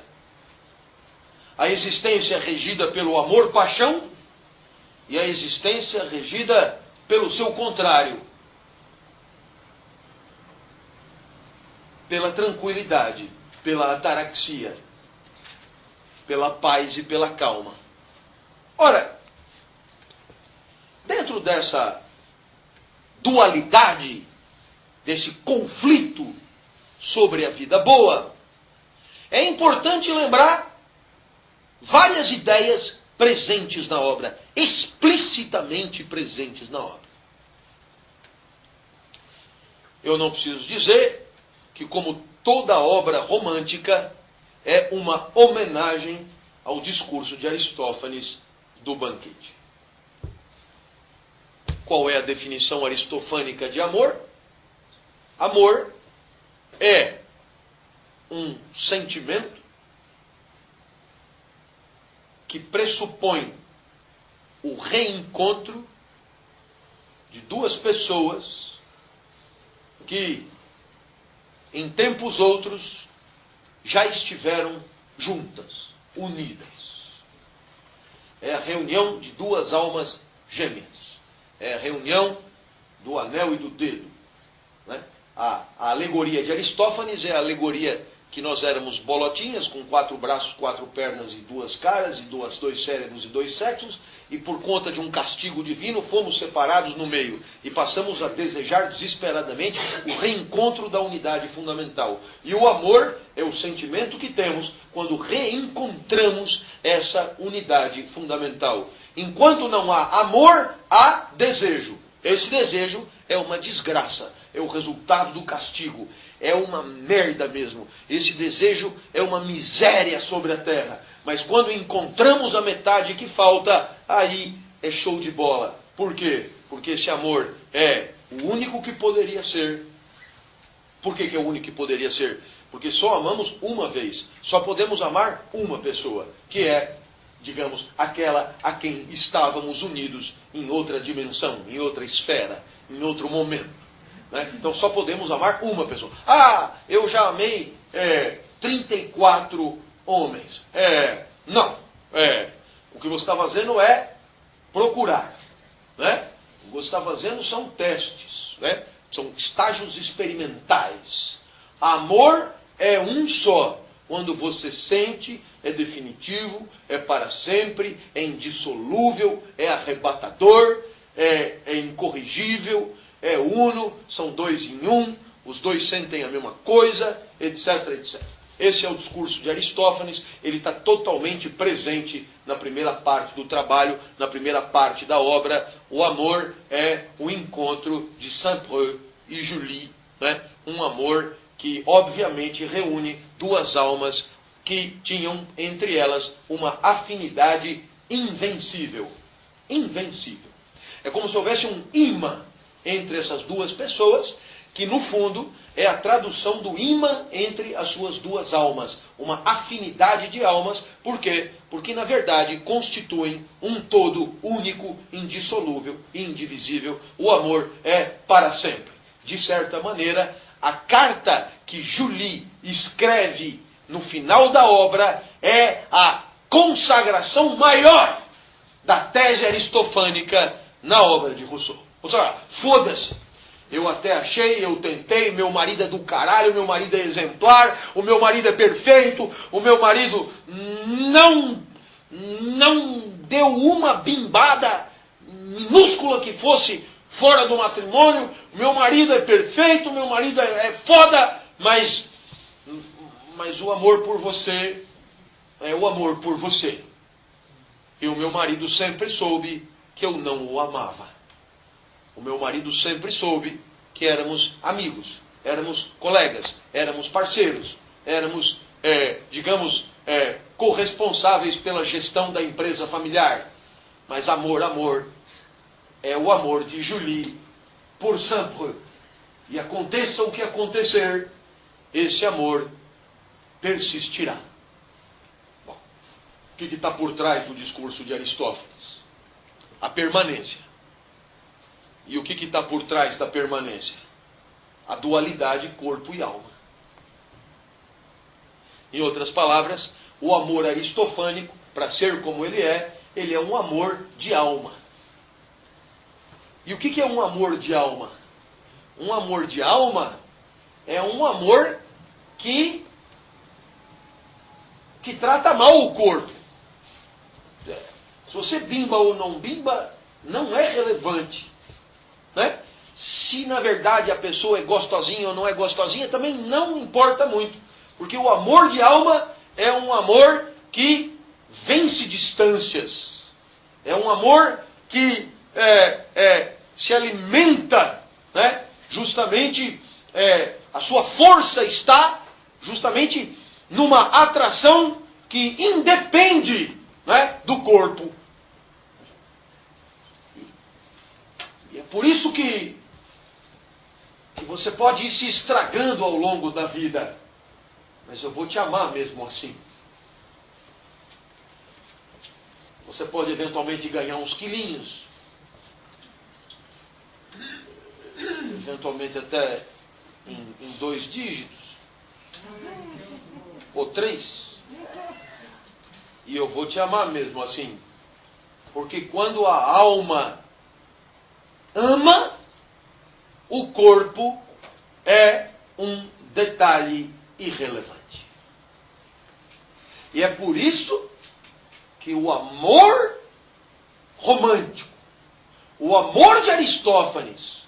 A existência regida pelo amor-paixão e a existência regida pelo seu contrário. Pela tranquilidade, pela ataraxia, pela paz e pela calma. Ora, dentro dessa dualidade, desse conflito sobre a vida boa, é importante lembrar várias ideias presentes na obra, explicitamente presentes na obra. Eu não preciso dizer que, como toda obra romântica, é uma homenagem ao discurso de Aristófanes do banquete. Qual é a definição aristofânica de amor? Amor é um sentimento que pressupõe o reencontro de duas pessoas que, em tempos outros, já estiveram juntas, unidas. É a reunião de duas almas gêmeas. É a reunião do anel e do dedo. Né? A alegoria de Aristófanes é a alegoria que nós éramos bolotinhas, com 4 braços, 4 pernas e 2 caras, e 2 cérebros e 2 sexos, e por conta de um castigo divino fomos separados no meio, e passamos a desejar desesperadamente o reencontro da unidade fundamental. E o amor é o sentimento que temos quando reencontramos essa unidade fundamental. Enquanto não há amor, há desejo. Esse desejo é uma desgraça, é o resultado do castigo, é uma merda mesmo. Esse desejo é uma miséria sobre a terra. Mas quando encontramos a metade que falta, aí é show de bola. Por quê? Porque esse amor é o único que poderia ser. Por que é o único que poderia ser? Porque só amamos uma vez. Só podemos amar uma pessoa, que é, digamos, aquela a quem estávamos unidos em outra dimensão, em outra esfera, em outro momento. Né? Então só podemos amar uma pessoa. Ah, eu já amei 34 homens. Não. O que você está fazendo é procurar. Né? O que você está fazendo são testes. Né? São estágios experimentais. Amor é um só. Quando você sente, é definitivo, é para sempre, é indissolúvel, é arrebatador, é incorrigível, é uno, são 2 em 1, os dois sentem a mesma coisa, etc, etc. Esse é o discurso de Aristófanes, ele está totalmente presente na primeira parte do trabalho, na primeira parte da obra. O amor é o encontro de Saint-Preux e Julie, né? Um amor que obviamente reúne duas almas que tinham entre elas uma afinidade invencível. Invencível. É como se houvesse um imã entre essas duas pessoas, que no fundo é a tradução do imã entre as suas duas almas. Uma afinidade de almas. Por quê? Porque na verdade constituem um todo único, indissolúvel e indivisível. O amor é para sempre. De certa maneira, a carta que Julie escreve no final da obra é a consagração maior da tese aristofânica na obra de Rousseau. Ou seja, foda-se. Eu até achei, eu tentei, meu marido é do caralho, meu marido é exemplar, o meu marido é perfeito, o meu marido não deu uma bimbada minúscula que fosse fora do matrimônio, meu marido é perfeito, meu marido é foda, mas o amor por você é o amor por você. E o meu marido sempre soube que eu não o amava. O meu marido sempre soube que éramos amigos, éramos colegas, éramos parceiros, éramos, corresponsáveis pela gestão da empresa familiar. Mas amor é o amor de Julie por sempre. E aconteça o que acontecer, esse amor persistirá. Bom, o que está por trás do discurso de Aristófanes? A permanência. E o que está por trás da permanência? A dualidade corpo e alma. Em outras palavras, o amor aristofânico, para ser como ele é um amor de alma. E o que é um amor de alma? Um amor de alma é um amor que trata mal o corpo. Se você bimba ou não bimba, não é relevante. Né? Se na verdade a pessoa é gostosinha ou não é gostosinha, também não importa muito. Porque o amor de alma é um amor que vence distâncias. É um amor que se alimenta, né? Justamente, a sua força está justamente numa atração que independe, né, do corpo. E é por isso que você pode ir se estragando ao longo da vida. Mas eu vou te amar mesmo assim. Você pode eventualmente ganhar uns quilinhos. Eventualmente até em 2 dígitos. Ou 3. E eu vou te amar mesmo assim. Porque quando a alma ama, o corpo é um detalhe irrelevante. E é por isso que o amor romântico, o amor de Aristófanes,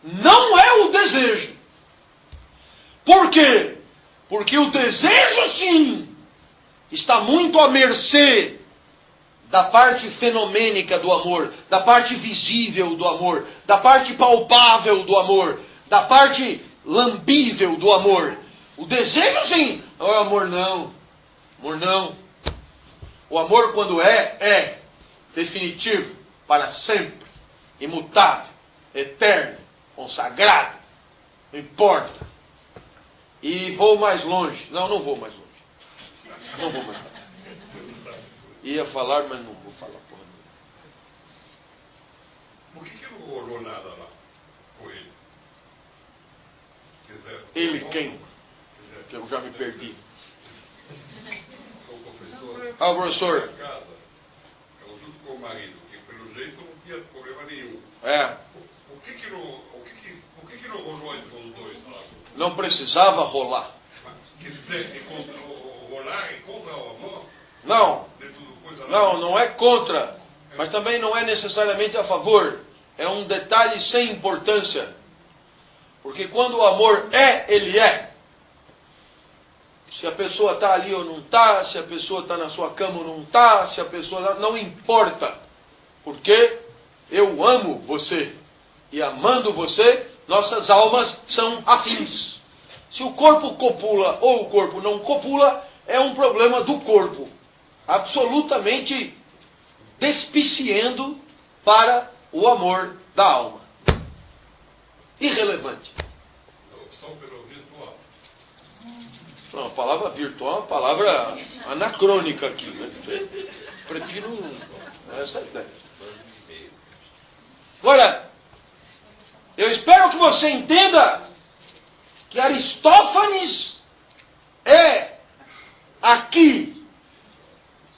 não é o desejo. Por quê? Porque o desejo, sim, está muito à mercê da parte fenomênica do amor, da parte visível do amor, da parte palpável do amor, da parte lambível do amor. O desejo, sim. O amor, não. Amor, não. O amor, quando é definitivo, para sempre, imutável, eterno, consagrado, não importa. E vou mais longe. Não vou mais longe. Não vou mais longe. Ia falar, mas não vou falar porra nenhuma.
Por que não rolou nada lá com ele?
Ele quem? Que eu já me perdi.
O
professor.
Casa, junto com o marido, que pelo jeito não tinha problema nenhum. Por que não rolou entre os dois lá?
Não precisava rolar.
Quer dizer, rolar é contra o amor?
Não. Não é contra. Mas também não é necessariamente a favor. É um detalhe sem importância. Porque quando o amor ele é. Se a pessoa está ali ou não está, se a pessoa está na sua cama ou não está, se a pessoa... Não importa. Porque eu amo você. E amando você, nossas almas são afins. Se o corpo copula ou o corpo não copula, é um problema do corpo. Absolutamente despiciendo para o amor da alma. Irrelevante.
Opção pelo virtual.
Não, a palavra virtual é uma palavra anacrônica aqui, né? Prefiro essa ideia. Agora, eu espero que você entenda que Aristófanes é aqui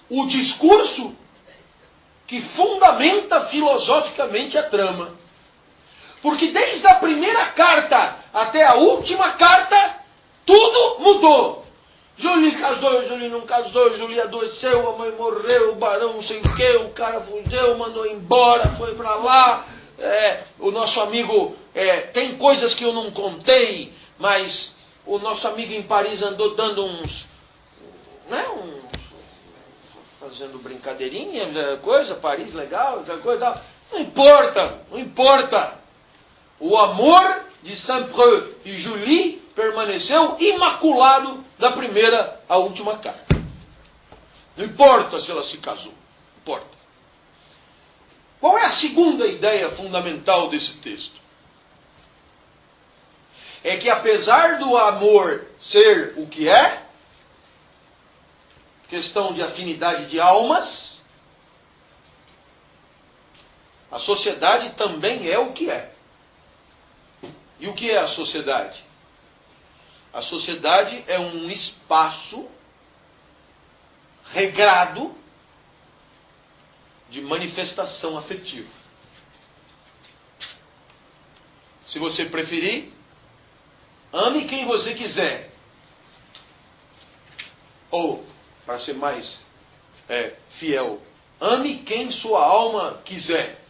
o discurso que fundamenta filosoficamente a trama. Porque desde a primeira carta até a última carta, tudo mudou. Julie casou, Julie não casou, Julie adoeceu, a mãe morreu, o barão não sei o que, o cara fudeu, mandou embora, foi pra lá. O nosso amigo, tem coisas que eu não contei, mas o nosso amigo em Paris andou dando fazendo brincadeirinha, coisa, Paris legal, coisa tal. Não importa, não importa. O amor de Saint-Preux e Julie permaneceu imaculado da primeira à última carta. Não importa se ela se casou, não importa. Qual é a segunda ideia fundamental desse texto? É que apesar do amor ser o que é, questão de afinidade de almas, a sociedade também é o que é. E o que é a sociedade? A sociedade é um espaço regrado de manifestação afetiva. Se você preferir, ame quem você quiser. Ou, para ser mais fiel, ame quem sua alma quiser.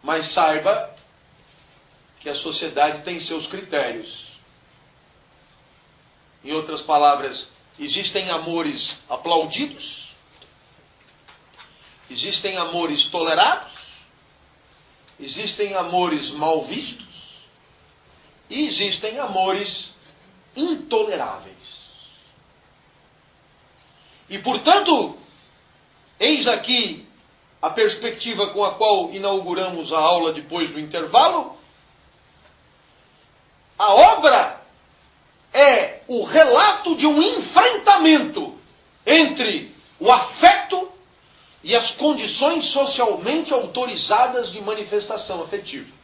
Mas saiba que a sociedade tem seus critérios. Em outras palavras, existem amores aplaudidos, existem amores tolerados, existem amores mal vistos e existem amores intoleráveis. E, portanto, eis aqui a perspectiva com a qual inauguramos a aula depois do intervalo. A obra é o relato de um enfrentamento entre o afeto e as condições socialmente autorizadas de manifestação afetiva.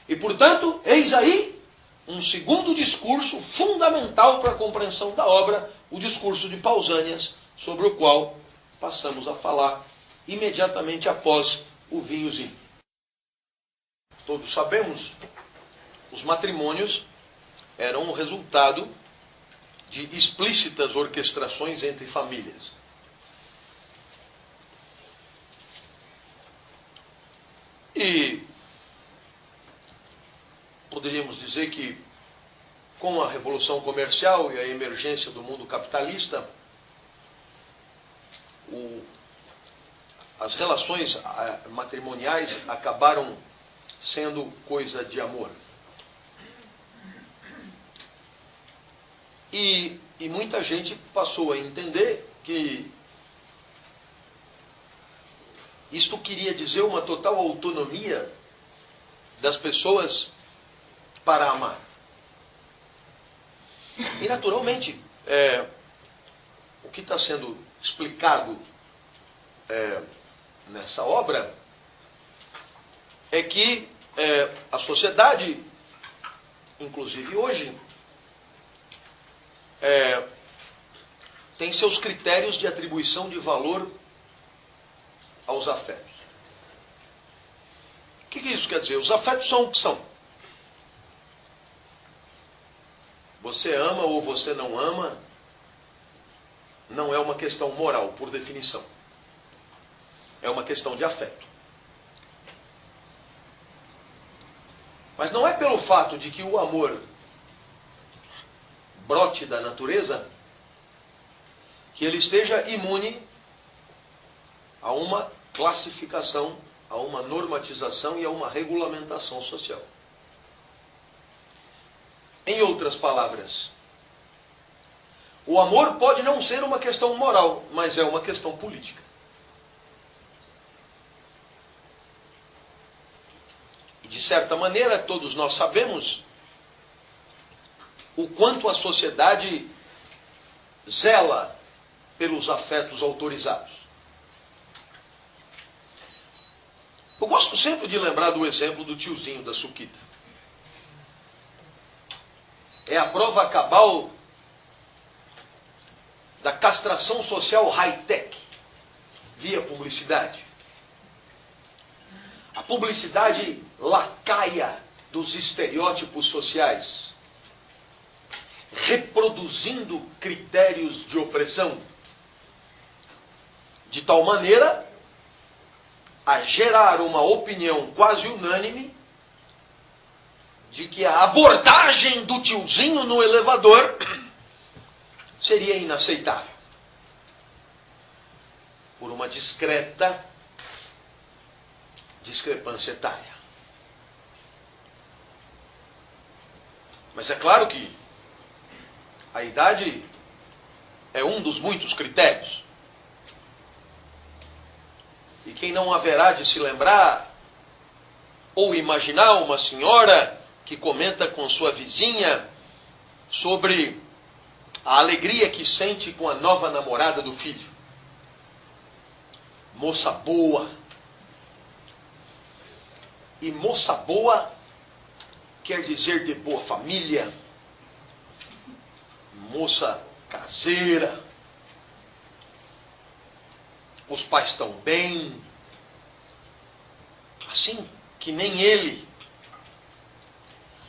E, portanto, eis aí um segundo discurso fundamental para a compreensão da obra, o discurso de Pausanias, sobre o qual passamos a falar imediatamente após o vinhozinho. Todos sabemos, os matrimônios eram o resultado de explícitas orquestrações entre famílias. E poderíamos dizer que, com a revolução comercial e a emergência do mundo capitalista, as relações matrimoniais acabaram sendo coisa de amor. E muita gente passou a entender que isto queria dizer uma total autonomia das pessoas para amar. E, naturalmente, o que está sendo explicado nessa obra é que a sociedade, inclusive hoje, tem seus critérios de atribuição de valor aos afetos. O que isso quer dizer? Os afetos são o que são. Você ama ou você não ama, não é uma questão moral, por definição. É uma questão de afeto. Mas não é pelo fato de que o amor brote da natureza que ele esteja imune a uma classificação, a uma normatização e a uma regulamentação social. Em outras palavras, o amor pode não ser uma questão moral, mas é uma questão política. E, de certa maneira, todos nós sabemos o quanto a sociedade zela pelos afetos autorizados. Eu gosto sempre de lembrar do exemplo do tiozinho da Suquita. É a prova cabal da castração social high-tech via publicidade. A publicidade lacaia dos estereótipos sociais, reproduzindo critérios de opressão, de tal maneira a gerar uma opinião quase unânime de que a abordagem do tiozinho no elevador seria inaceitável. Por uma discreta discrepância etária. Mas é claro que a idade é um dos muitos critérios. E quem não haverá de se lembrar ou imaginar uma senhora que comenta com sua vizinha sobre a alegria que sente com a nova namorada do filho. Moça boa. E moça boa quer dizer de boa família, moça caseira, os pais estão bem, assim que nem ele,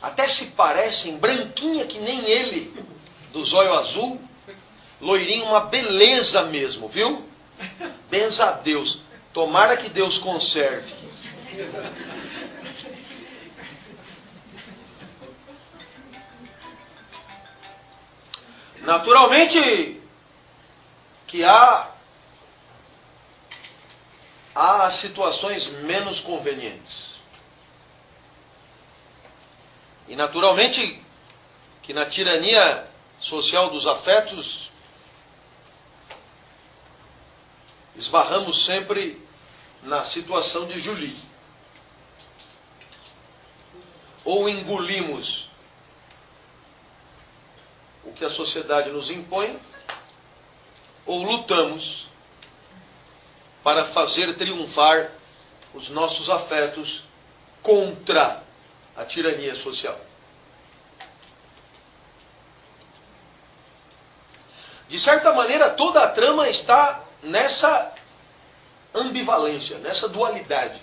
até se parecem, branquinha que nem ele, do zóio azul, loirinho, uma beleza mesmo, viu? Benza a Deus, tomara que Deus conserve. Naturalmente que há situações menos convenientes. E naturalmente que na tirania social dos afetos esbarramos sempre na situação de Julie. Ou engolimos o que a sociedade nos impõe, ou lutamos para fazer triunfar os nossos afetos contra a tirania social. De certa maneira, toda a trama está nessa ambivalência, nessa dualidade.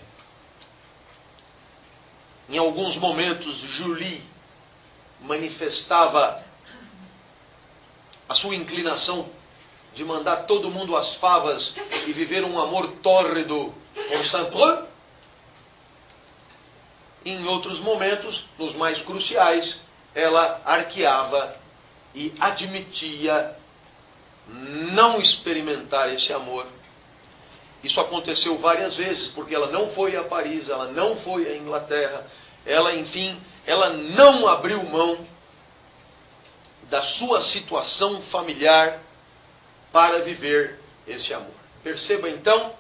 Em alguns momentos, Julie manifestava a sua inclinação de mandar todo mundo às favas e viver um amor tórrido por Saint-Preux. Em outros momentos, nos mais cruciais, ela arqueava e admitia não experimentar esse amor. Isso aconteceu várias vezes, porque ela não foi a Paris, ela não foi à Inglaterra, ela, enfim, ela não abriu mão da sua situação familiar para viver esse amor. Perceba então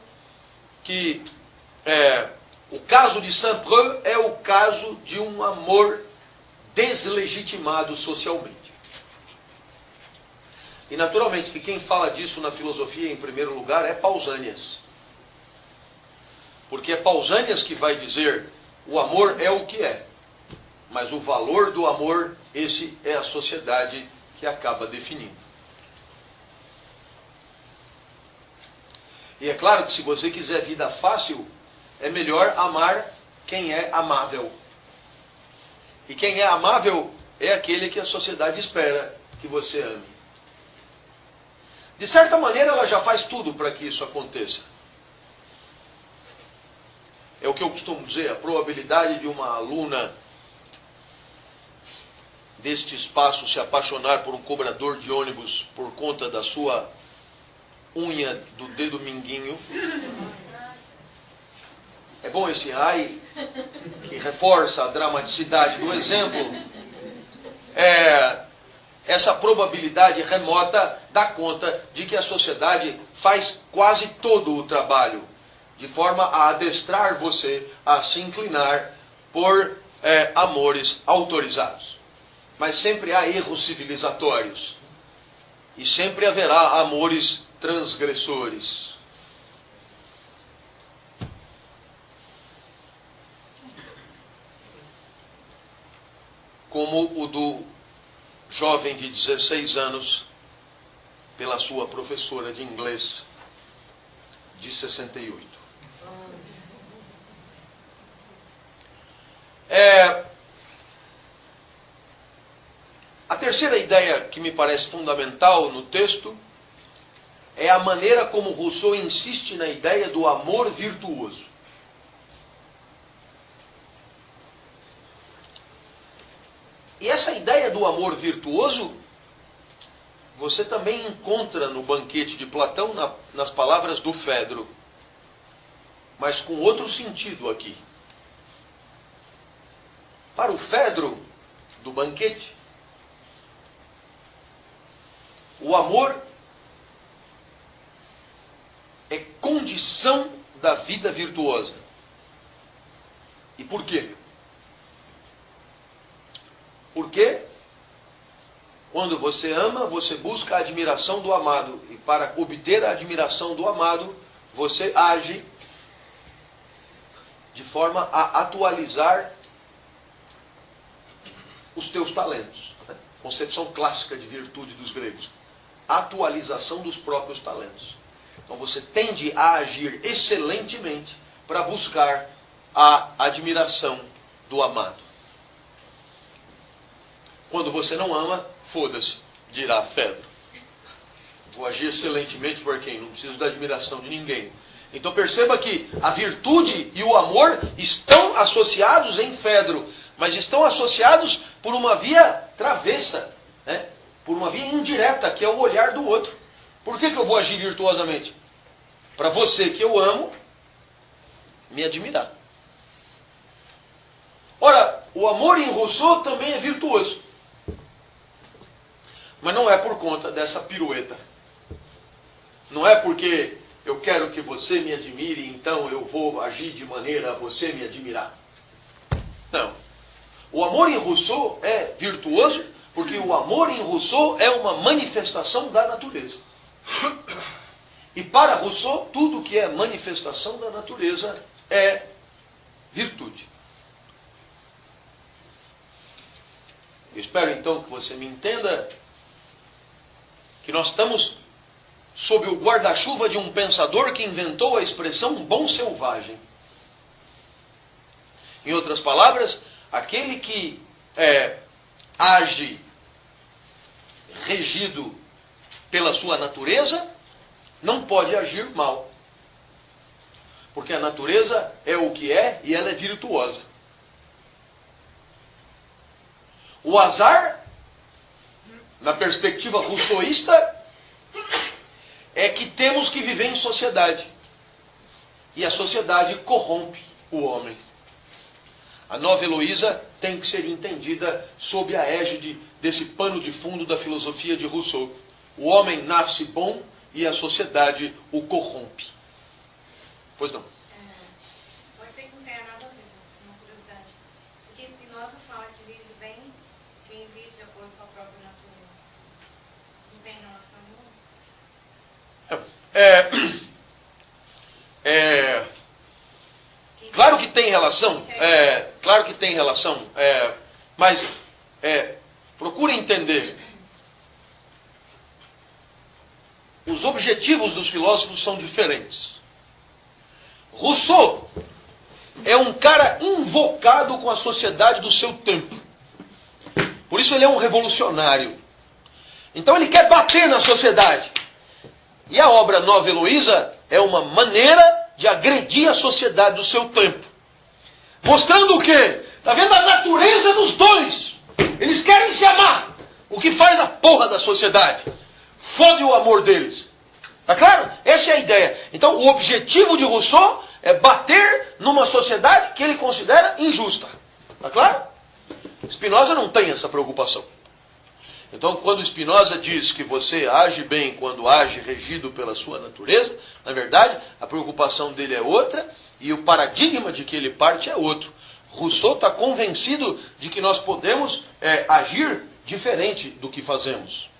que o caso de Saint-Preux é o caso de um amor deslegitimado socialmente. E naturalmente que quem fala disso na filosofia em primeiro lugar é Pausanias. Porque é Pausanias que vai dizer: o amor é o que é, mas o valor do amor, esse é a sociedade que acaba definindo. E é claro que se você quiser vida fácil, é melhor amar quem é amável. E quem é amável é aquele que a sociedade espera que você ame. De certa maneira, ela já faz tudo para que isso aconteça. É o que eu costumo dizer, a probabilidade de uma aluna deste espaço se apaixonar por um cobrador de ônibus por conta da sua unha do dedo minguinho. É bom esse ai, que reforça a dramaticidade do exemplo. Essa probabilidade remota dá conta de que a sociedade faz quase todo o trabalho, de forma a adestrar você a se inclinar por amores autorizados. Mas sempre há erros civilizatórios. E sempre haverá amores transgressores. Como o do jovem de 16 anos pela sua professora de inglês de 68. A terceira ideia que me parece fundamental no texto é a maneira como Rousseau insiste na ideia do amor virtuoso. E essa ideia do amor virtuoso você também encontra no Banquete de Platão nas palavras do Fedro. mas com outro sentido aqui. Para o Fedro do banquete, o amor é condição da vida virtuosa. E por quê? Porque quando você ama, você busca a admiração do amado. E para obter a admiração do amado, você age de forma a atualizar os teus talentos. Concepção clássica de virtude dos gregos. Atualização dos próprios talentos. Então você tende a agir excelentemente para buscar a admiração do amado. Quando você não ama, foda-se, dirá Fedro. Vou agir excelentemente por quem? Não preciso da admiração de ninguém. Então perceba que a virtude e o amor estão associados em Fedro, mas estão associados por uma via travessa, né? Por uma via indireta, que é o olhar do outro. Por que eu vou agir virtuosamente? Para você que eu amo, me admirar. Ora, o amor em Rousseau também é virtuoso. Mas não é por conta dessa pirueta. Não é porque eu quero que você me admire, então eu vou agir de maneira a você me admirar. Não. O amor em Rousseau é virtuoso porque o amor em Rousseau é uma manifestação da natureza. E para Rousseau, tudo que é manifestação da natureza é virtude. Eu espero então que você me entenda que nós estamos sob o guarda-chuva de um pensador que inventou a expressão bom selvagem. Em outras palavras, aquele que age regido pela sua natureza não pode agir mal. Porque a natureza é o que é e ela é virtuosa. O azar, na perspectiva rousseauista, é que temos que viver em sociedade. E a sociedade corrompe o homem. A Nova Heloísa tem que ser entendida sob a égide desse pano de fundo da filosofia de Rousseau. O homem nasce bom e a sociedade o corrompe. Pois não?
Pode ser que não tenha nada a ver, uma curiosidade. Porque Spinoza fala que vive bem quem vive de acordo com a própria natureza. Não tem relação nenhuma?
Claro que tem relação. Claro que tem relação. Mas procure entender. Os objetivos dos filósofos são diferentes. Rousseau é um cara invocado com a sociedade do seu tempo. Por isso ele é um revolucionário. Então ele quer bater na sociedade. E a obra Nova Heloísa é uma maneira de agredir a sociedade do seu tempo. Mostrando o quê? Está vendo a natureza dos dois? Eles querem se amar. O que faz a porra da sociedade? Fode o amor deles. Tá claro? Essa é a ideia. Então o objetivo de Rousseau é bater numa sociedade que ele considera injusta. Tá claro? Spinoza não tem essa preocupação. Então, quando Spinoza diz que você age bem quando age regido pela sua natureza, na verdade, a preocupação dele é outra e o paradigma de que ele parte é outro. Rousseau está convencido de que nós podemos agir diferente do que fazemos.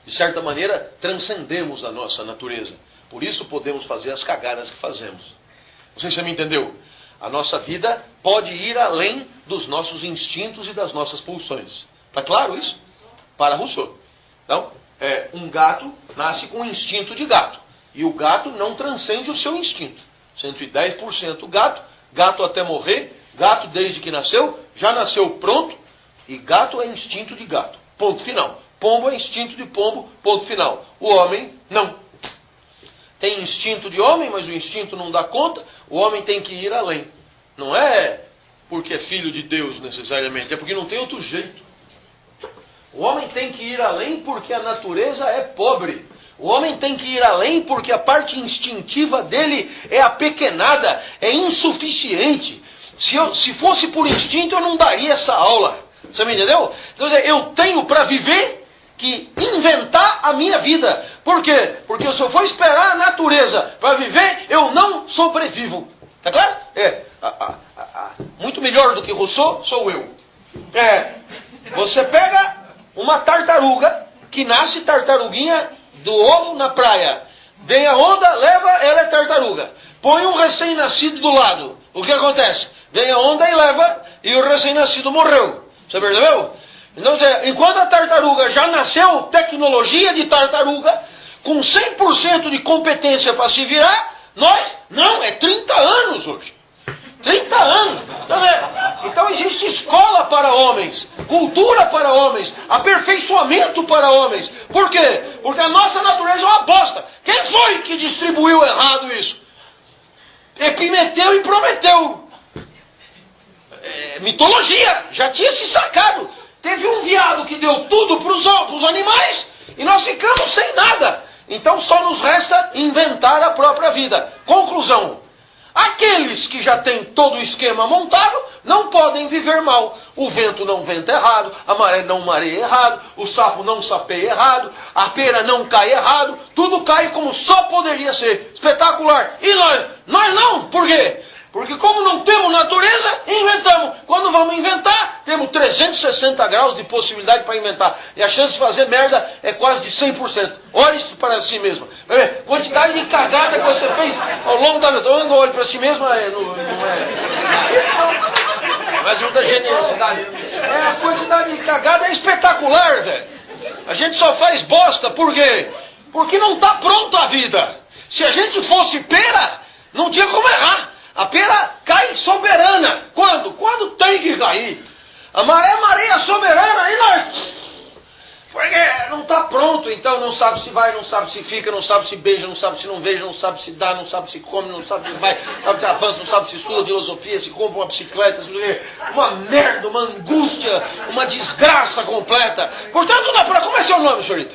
De certa maneira, transcendemos a nossa natureza. Por isso, podemos fazer as cagadas que fazemos. Não sei se você me entendeu. A nossa vida pode ir além dos nossos instintos e das nossas pulsões. Está claro isso? Para Rousseau. Então, um gato nasce com um instinto de gato. E o gato não transcende o seu instinto. 110% gato, gato até morrer, gato desde que nasceu, já nasceu pronto, e gato é instinto de gato. Ponto final. Pombo é instinto de pombo, ponto final. O homem, não. Tem instinto de homem, mas o instinto não dá conta, o homem tem que ir além. Não é porque é filho de Deus necessariamente, é porque não tem outro jeito. O homem tem que ir além porque a natureza é pobre. O homem tem que ir além porque a parte instintiva dele é apequenada, é insuficiente. Se fosse por instinto, eu não daria essa aula. Você me entendeu? Então, eu tenho para viver que inventar a minha vida. Por quê? Porque se eu for esperar a natureza para viver, eu não sobrevivo. Tá claro? Muito melhor do que Rousseau, sou eu. Você pega uma tartaruga, que nasce tartaruguinha do ovo na praia. Vem a onda, leva, ela é tartaruga. Põe um recém-nascido do lado. O que acontece? Vem a onda e leva, e o recém-nascido morreu. Você percebeu? Então, enquanto a tartaruga já nasceu, tecnologia de tartaruga, com 100% de competência para se virar, nós, não, é 30 anos hoje. 30 anos. Então existe escola para homens, cultura para homens, aperfeiçoamento para homens. Por quê? Porque a nossa natureza é uma bosta. Quem foi que distribuiu errado isso? Epimeteu e Prometeu. Mitologia, já tinha se sacado. Teve um veado que deu tudo para os animais e nós ficamos sem nada. Então só nos resta inventar a própria vida. Conclusão. Aqueles que já têm todo o esquema montado não podem viver mal. O vento não venta errado, a maré não mareia errado, o sapo não sapeia errado, a pera não cai errado, tudo cai como só poderia ser. Espetacular. E nós? Nós não. Por quê? Porque como não temos natureza, inventamos. Quando vamos inventar, temos 360 graus de possibilidade para inventar. E a chance de fazer merda é quase de 100%. Olhe para si mesmo. Quantidade de cagada que você fez ao longo da vida. Olhe para si mesmo, não é... Mas muita generosidade. A quantidade de cagada é espetacular, velho. A gente só faz bosta. Por quê? Porque não está pronta a vida. Se a gente fosse pera, não tinha como errar. A pera cai soberana. Quando? Quando tem que cair. A maré mareia soberana. E nós? Porque não está pronto. Então não sabe se vai, não sabe se fica, não sabe se beija, não sabe se não beija, não sabe se dá, não sabe se come, não sabe se vai, não sabe se avança, não sabe se estuda filosofia, se compra uma bicicleta. Uma merda, uma angústia, uma desgraça completa. Portanto, não dá pra... Como é seu nome, senhorita?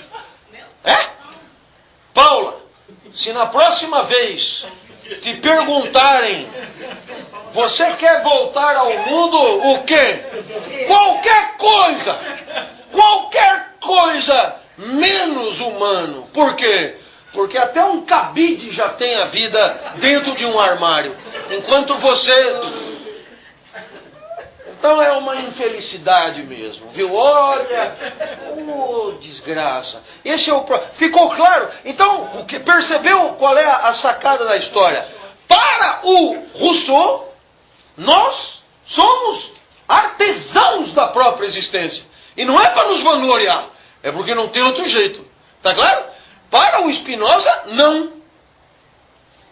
Paula. Se na próxima vez te perguntarem, você quer voltar ao mundo, o quê? Qualquer coisa menos humano. Por quê? Porque até um cabide já tem a vida dentro de um armário. Enquanto você... Então é uma infelicidade mesmo, viu? Olha, desgraça. Esse é o Ficou claro? Então, o que percebeu qual é a sacada da história? Para o Rousseau, nós somos artesãos da própria existência. E não é para nos vangloriar, é porque não tem outro jeito. Tá claro? Para o Spinoza, não.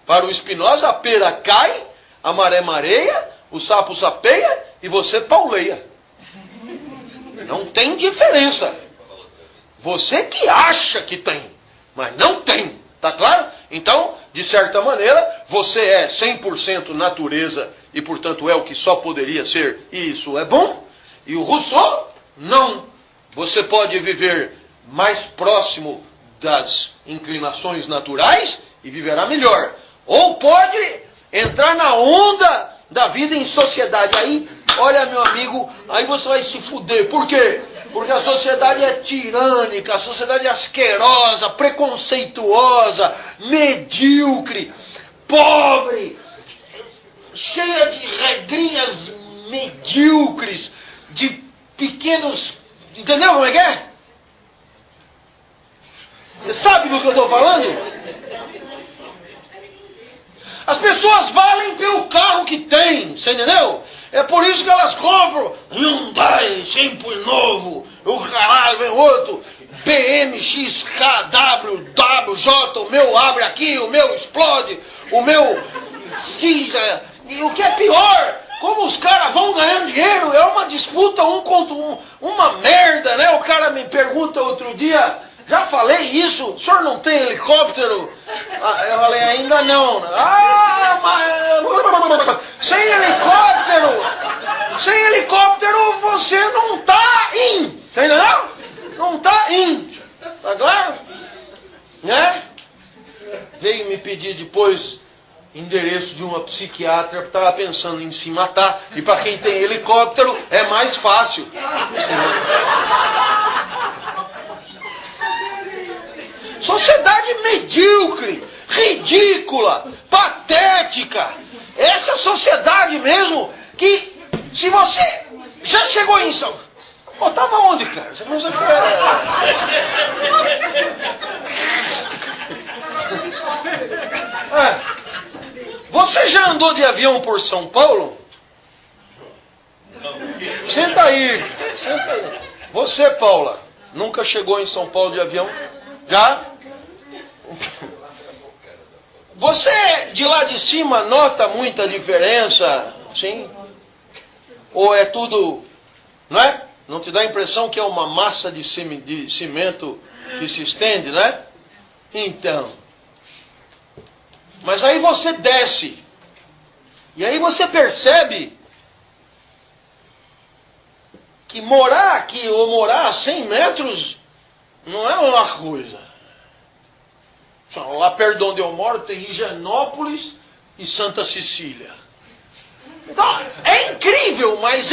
Para o Spinoza, a pera cai, a maré mareia, o sapo sapeia e você pauleia. Não tem diferença. Você que acha que tem, mas não tem. Tá claro? Então, de certa maneira, você é 100% natureza e, portanto, é o que só poderia ser. E isso é bom. E o Rousseau, não. Você pode viver mais próximo das inclinações naturais e viverá melhor. Ou pode entrar na onda da vida em sociedade. Aí, olha, meu amigo, aí você vai se fuder. Por quê? Porque a sociedade é tirânica, a sociedade é asquerosa, preconceituosa, medíocre, pobre, cheia de regrinhas medíocres, de pequenos... Entendeu como é que é? Você sabe do que eu estou falando? As pessoas valem pelo carro que tem, você entendeu? É por isso que elas compram Hyundai, sempre novo, o caralho, vem outro, BMX, KWJ, o meu abre aqui, o meu explode, o meu fica. E o que é pior, como os caras vão ganhando dinheiro, é uma disputa um contra um, uma merda, né? O cara me pergunta outro dia, já falei isso, o senhor não tem helicóptero? Eu falei, ainda não. Mas... Sem helicóptero você não tá in. Você entendeu? Não tá in. Tá claro? né? Veio me pedir depois endereço de uma psiquiatra, porque estava pensando em se matar. E para quem tem helicóptero é mais fácil. Sociedade medíocre, ridícula, patética. Essa sociedade mesmo que, se você já chegou em São... Pô, tava onde, cara? Você não sabe o que é. Você já andou de avião por São Paulo? Senta aí, senta aí. Você, Paula, nunca chegou em São Paulo de avião? Já? Você, de lá de cima, nota muita diferença? Sim? Ou é tudo, não é? Não te dá a impressão que é uma massa de cimento que se estende, né? Então. Mas aí você desce. E aí você percebe que morar aqui ou morar a 100 metros não é uma coisa. Lá perto de onde eu moro tem Higienópolis e Santa Cecília. Então, é incrível, mas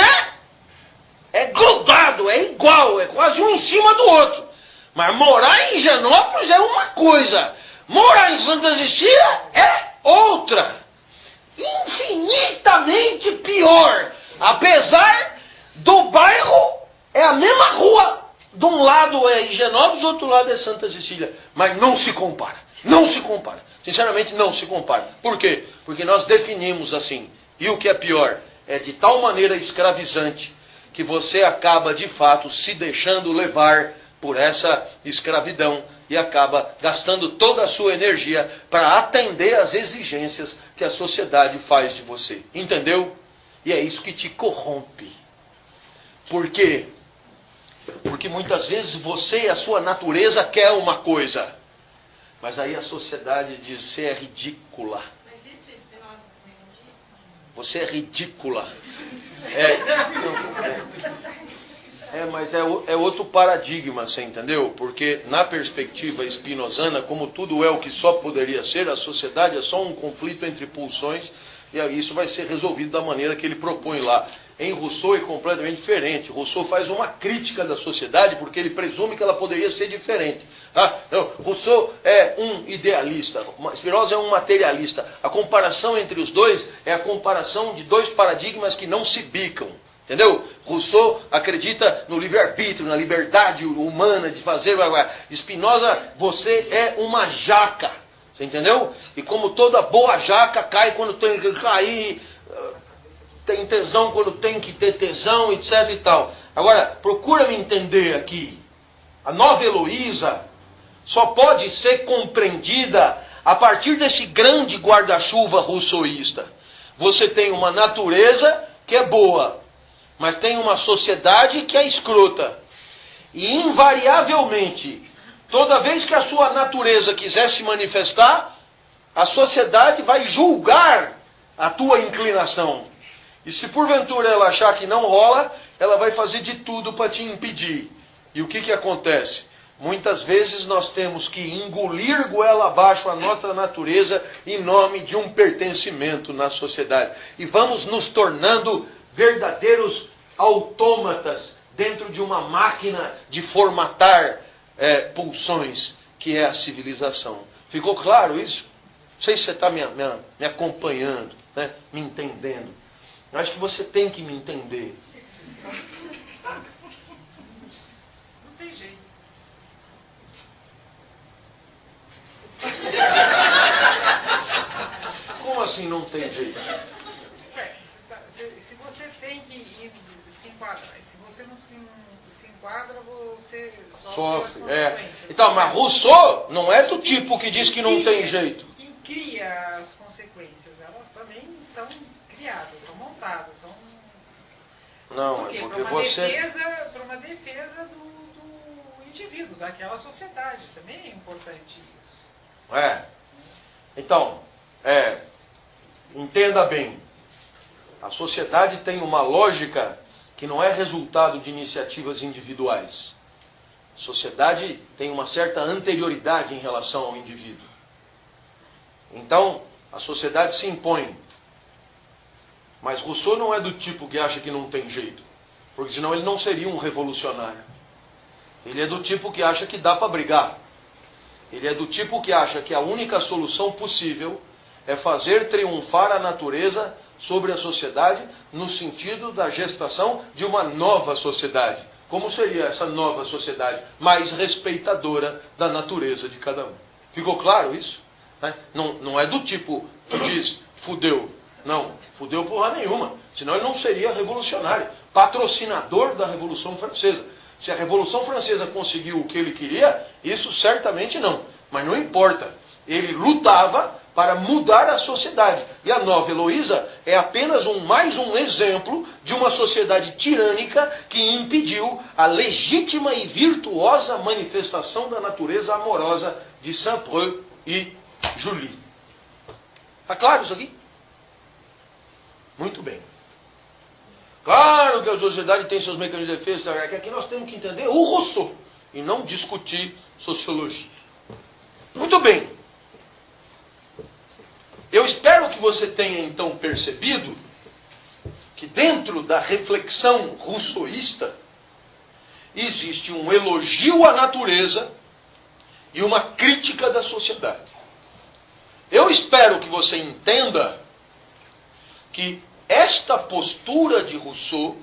é grudado, é igual, é quase um em cima do outro. Mas morar em Higienópolis é uma coisa. Morar em Santa Cecília é outra. Infinitamente pior. Apesar do bairro, é a mesma rua. De um lado é Higienópolis, do outro lado é Santa Cecília. Mas não se compara. Não se compara. Sinceramente, não se compara. Por quê? Porque nós definimos assim. E o que é pior, é de tal maneira escravizante que você acaba, de fato, se deixando levar por essa escravidão e acaba gastando toda a sua energia para atender às exigências que a sociedade faz de você. Entendeu? E é isso que te corrompe. Por quê? Porque muitas vezes você e a sua natureza quer uma coisa, mas aí a sociedade diz: você é ridícula.
Mas isso Spinoza também não diz?
Você é ridícula. Mas é outro paradigma, você entendeu? Porque na perspectiva espinosana, como tudo é o que só poderia ser, a sociedade é só um conflito entre pulsões, e aí isso vai ser resolvido da maneira que ele propõe lá. Em Rousseau é completamente diferente. Rousseau faz uma crítica da sociedade porque ele presume que ela poderia ser diferente. Não, Rousseau é um idealista, Spinoza é um materialista. A comparação entre os dois é a comparação de dois paradigmas que não se bicam. Entendeu? Rousseau acredita no livre-arbítrio, na liberdade humana de fazer. Spinoza, você é uma jaca. Você entendeu? E como toda boa jaca cai quando tem que cair, tem tesão quando tem que ter tesão, etc e tal. Agora, procura me entender aqui. A nova Heloísa só pode ser compreendida a partir desse grande guarda-chuva rousseauista. Você tem uma natureza que é boa, mas tem uma sociedade que é escrota. E invariavelmente, toda vez que a sua natureza quiser se manifestar, a sociedade vai julgar a tua inclinação. E se porventura ela achar que não rola, ela vai fazer de tudo para te impedir. E o que acontece? Muitas vezes nós temos que engolir goela abaixo a nossa natureza em nome de um pertencimento na sociedade. E vamos nos tornando verdadeiros autômatas dentro de uma máquina de formatar pulsões, que é a civilização. Ficou claro isso? Não sei se você está me acompanhando, né? Me entendendo. Eu acho que você tem que me entender.
Não tem jeito.
Como assim não tem jeito?
Se você tem que ir se enquadrar, se você não se enquadra, você
sofre. Então, mas Rousseau não é do tipo que diz que não tem jeito.
Quem cria as consequências, elas também são criadas, são montadas, são...
Não,
porque para uma defesa do indivíduo, daquela sociedade. Também é importante isso.
Então, entenda bem. A sociedade tem uma lógica que não é resultado de iniciativas individuais. sociedade tem uma certa anterioridade em relação ao indivíduo. Então, a sociedade se impõe. Mas Rousseau não é do tipo que acha que não tem jeito, porque senão ele não seria um revolucionário. Ele é do tipo que acha que dá para brigar. Ele é do tipo que acha que a única solução possível é fazer triunfar a natureza sobre a sociedade no sentido da gestação de uma nova sociedade. Como seria essa nova sociedade? Mais respeitadora da natureza de cada um. Ficou claro isso? Não é do tipo que diz, fudeu. Não, fudeu porra nenhuma. Senão ele não seria revolucionário. Patrocinador da Revolução Francesa. Se a Revolução Francesa conseguiu o que ele queria, isso certamente não. Mas não importa. Ele lutava para mudar a sociedade. E a Nova Heloísa é apenas mais um exemplo de uma sociedade tirânica que impediu a legítima e virtuosa manifestação da natureza amorosa de Saint-Preux e Julie. Está claro isso aqui? Muito bem. Claro que a sociedade tem seus mecanismos de defesa, é que aqui nós temos que entender o Rousseau e não discutir sociologia. Muito bem. Eu espero que você tenha então percebido que dentro da reflexão rousseauista existe um elogio à natureza e uma crítica da sociedade. Eu espero que você entenda que esta postura de Rousseau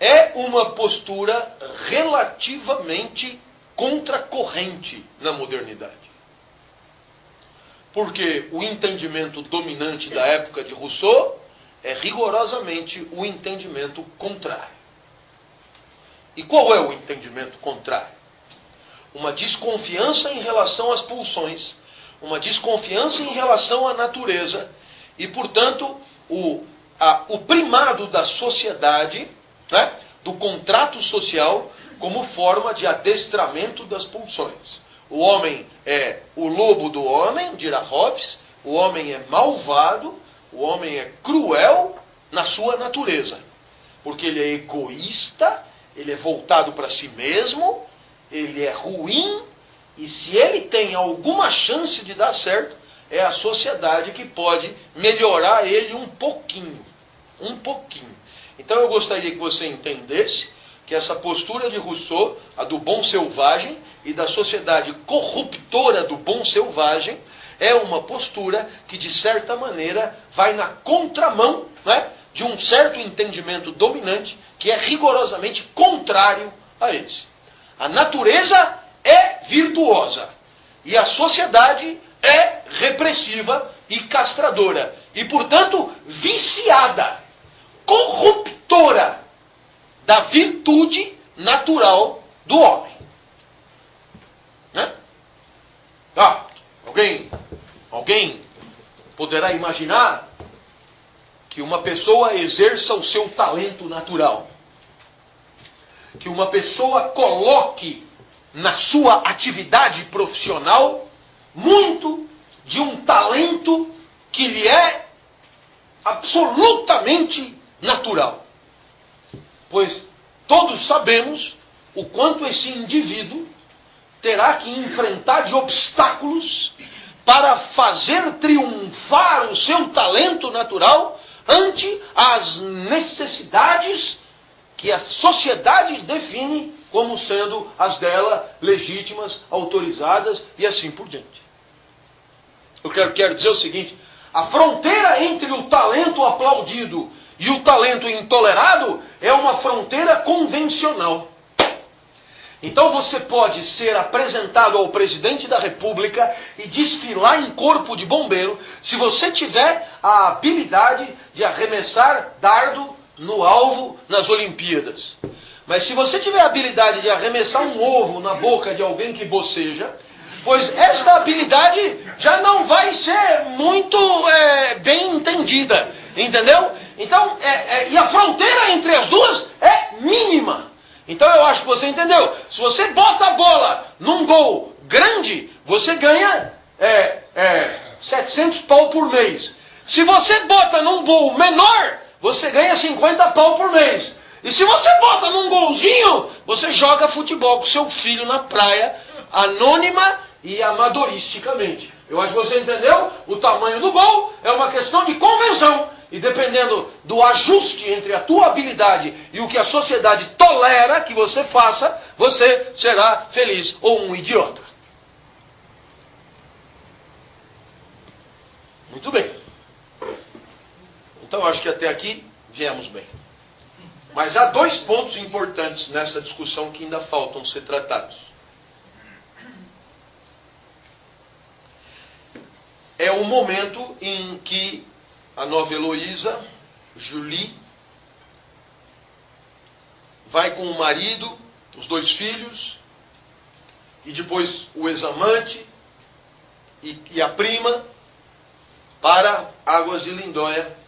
é uma postura relativamente contracorrente na modernidade. Porque o entendimento dominante da época de Rousseau é rigorosamente o entendimento contrário. E qual é o entendimento contrário? Uma desconfiança em relação às pulsões, uma desconfiança em relação à natureza e, portanto, o primado da sociedade, né, do contrato social, como forma de adestramento das pulsões. O homem é o lobo do homem, dirá Hobbes, o homem é malvado, o homem é cruel na sua natureza. Porque ele é egoísta, ele é voltado para si mesmo, ele é ruim, e se ele tem alguma chance de dar certo, é a sociedade que pode melhorar ele um pouquinho. Um pouquinho. Então eu gostaria que você entendesse que essa postura de Rousseau, a do bom selvagem, e da sociedade corruptora do bom selvagem, é uma postura que, de certa maneira, vai na contramão, né, de um certo entendimento dominante que é rigorosamente contrário a esse. A natureza é virtuosa e a sociedade é repressiva e castradora e, portanto, viciada, corruptora da virtude natural do homem. Né? Alguém poderá imaginar que uma pessoa exerça o seu talento natural, que uma pessoa coloque na sua atividade profissional muito de um talento que lhe é absolutamente natural. Pois todos sabemos o quanto esse indivíduo terá que enfrentar de obstáculos para fazer triunfar o seu talento natural ante as necessidades que a sociedade define como sendo as dela legítimas, autorizadas e assim por diante. Eu quero dizer o seguinte: a fronteira entre o talento aplaudido e o talento intolerado é uma fronteira convencional. Então você pode ser apresentado ao presidente da República e desfilar em corpo de bombeiro se você tiver a habilidade de arremessar dardo no alvo nas Olimpíadas. Mas se você tiver a habilidade de arremessar um ovo na boca de alguém que boceja, pois esta habilidade já não vai ser muito bem entendida, entendeu? Então, e a fronteira entre as duas é mínima. Então eu acho que você entendeu. Se você bota a bola num gol grande, você ganha 700 pau por mês. Se você bota num gol menor, você ganha 50 pau por mês. E se você bota num golzinho, você joga futebol com seu filho na praia, anônima e amadoristicamente. Eu acho que você entendeu? O tamanho do gol é uma questão de convenção. E dependendo do ajuste entre a tua habilidade e o que a sociedade tolera que você faça, você será feliz ou um idiota. Muito bem. Então acho que até aqui viemos bem. Mas há 2 pontos importantes nessa discussão que ainda faltam ser tratados. É o momento em que a nova Heloísa, Julie, vai com o marido, os 2 filhos, e depois o ex-amante e a prima, para Águas de Lindóia,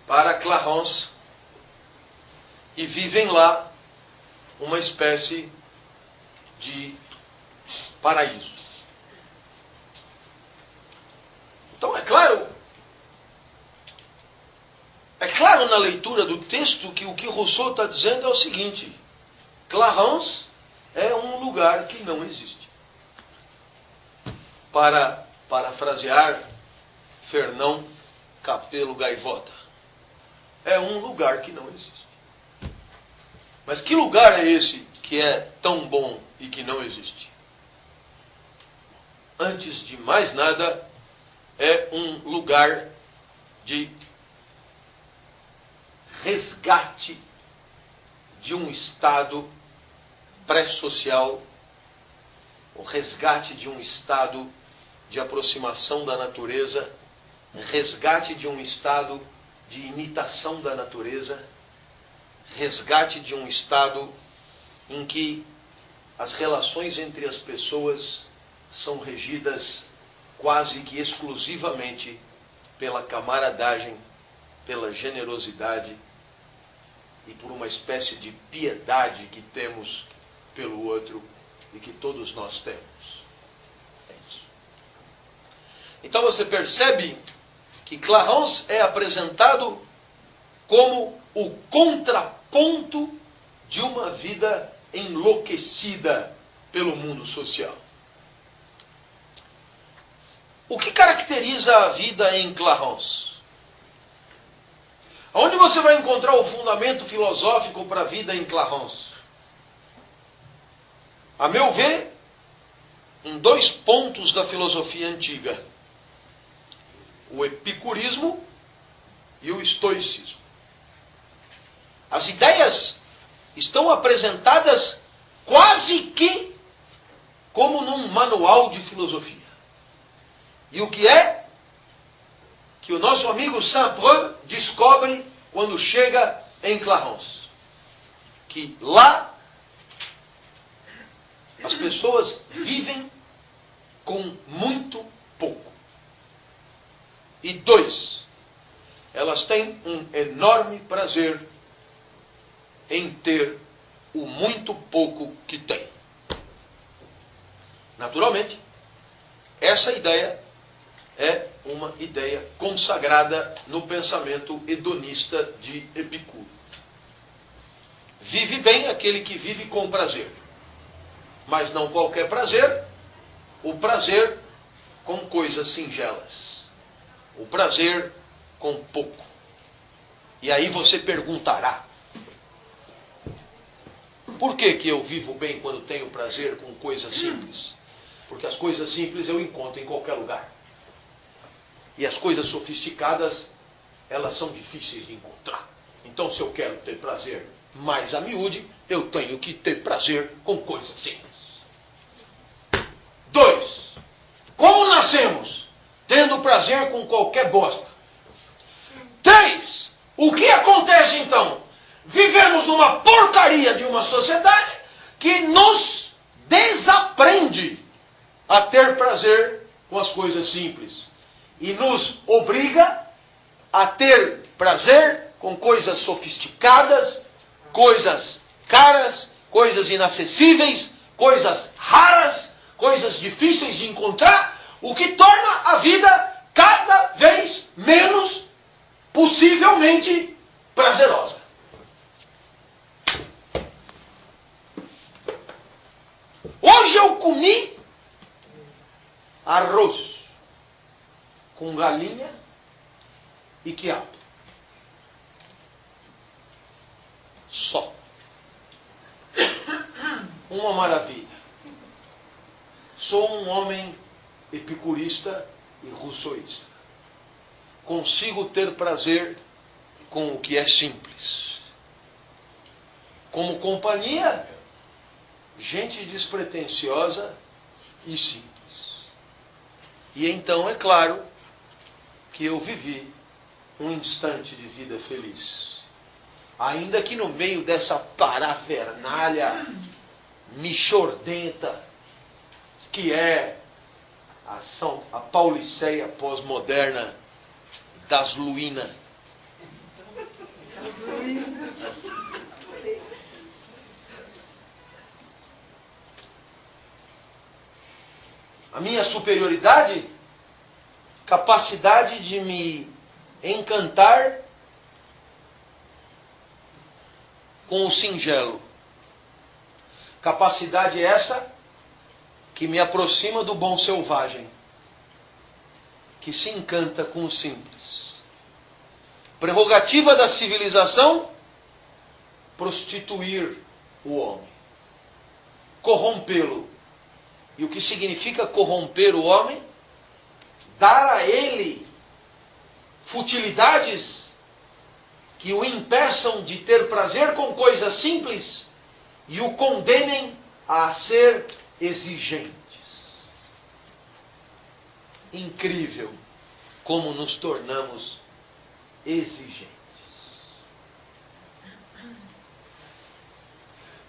para Clarence, e vivem lá uma espécie de paraíso. Então é claro na leitura do texto que o que Rousseau está dizendo é o seguinte: Clarence é um lugar que não existe. Para parafrasear Fernão Capelo Gaivota, é um lugar que não existe. Mas que lugar é esse que é tão bom e que não existe? Antes de mais nada, é um lugar de resgate de um estado pré-social, o resgate de um estado de aproximação da natureza, resgate de um estado de imitação da natureza, resgate de um estado em que as relações entre as pessoas são regidas quase que exclusivamente pela camaradagem, pela generosidade e por uma espécie de piedade que temos pelo outro e que todos nós temos. É isso. Então você percebe que Clarence é apresentado como o contraponto de uma vida enlouquecida pelo mundo social. O que caracteriza a vida em Clarence? Onde você vai encontrar o fundamento filosófico para a vida em Clarence? A meu ver, em 2 pontos da filosofia antiga: o epicurismo e o estoicismo. As ideias estão apresentadas quase que como num manual de filosofia. E o que é que o nosso amigo Saint-Preux descobre quando chega em Clarence? Que lá as pessoas vivem com muito pouco. E 2, elas têm um enorme prazer em ter o muito pouco que têm. Naturalmente, essa ideia é uma ideia consagrada no pensamento hedonista de Epicuro. Vive bem aquele que vive com prazer. Mas não qualquer prazer, o prazer com coisas singelas. O prazer com pouco. E aí você perguntará: por que eu vivo bem quando tenho prazer com coisas simples? Porque as coisas simples eu encontro em qualquer lugar. E as coisas sofisticadas, elas são difíceis de encontrar. Então, se eu quero ter prazer mais a miúde, eu tenho que ter prazer com coisas simples. 2. Como nascemos? Tendo prazer com qualquer bosta. 3. O que acontece então? Vivemos numa porcaria de uma sociedade que nos desaprende a ter prazer com as coisas simples. E nos obriga a ter prazer com coisas sofisticadas, coisas caras, coisas inacessíveis, coisas raras, coisas difíceis de encontrar, o que torna a vida cada vez menos possivelmente prazerosa. eu comi arroz com galinha e quiabo. Só. Uma maravilha. Sou um homem epicurista e rousseauista. Consigo ter prazer com o que é simples. Como companhia, gente despretensiosa e simples. E então é claro que eu vivi um instante de vida feliz. Ainda que no meio dessa parafernália michordenta que é a pauliceia pós-moderna das Luína. A minha superioridade, capacidade de me encantar com o singelo. Capacidade essa que me aproxima do bom selvagem, que se encanta com o simples. Prerrogativa da civilização, prostituir o homem, corrompê-lo. E o que significa corromper o homem? Dar a ele futilidades que o impeçam de ter prazer com coisas simples e o condenem a ser exigentes. Incrível como nos tornamos exigentes.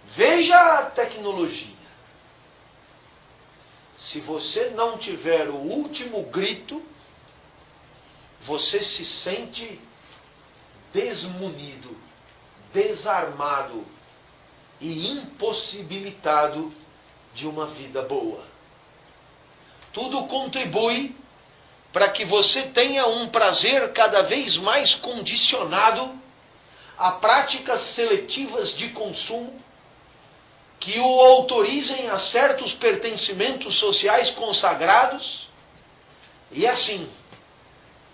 Veja a tecnologia. Se você não tiver o último grito, você se sente desmunido, desarmado e impossibilitado de uma vida boa. Tudo contribui para que você tenha um prazer cada vez mais condicionado a práticas seletivas de consumo que o autorizem a certos pertencimentos sociais consagrados. E assim,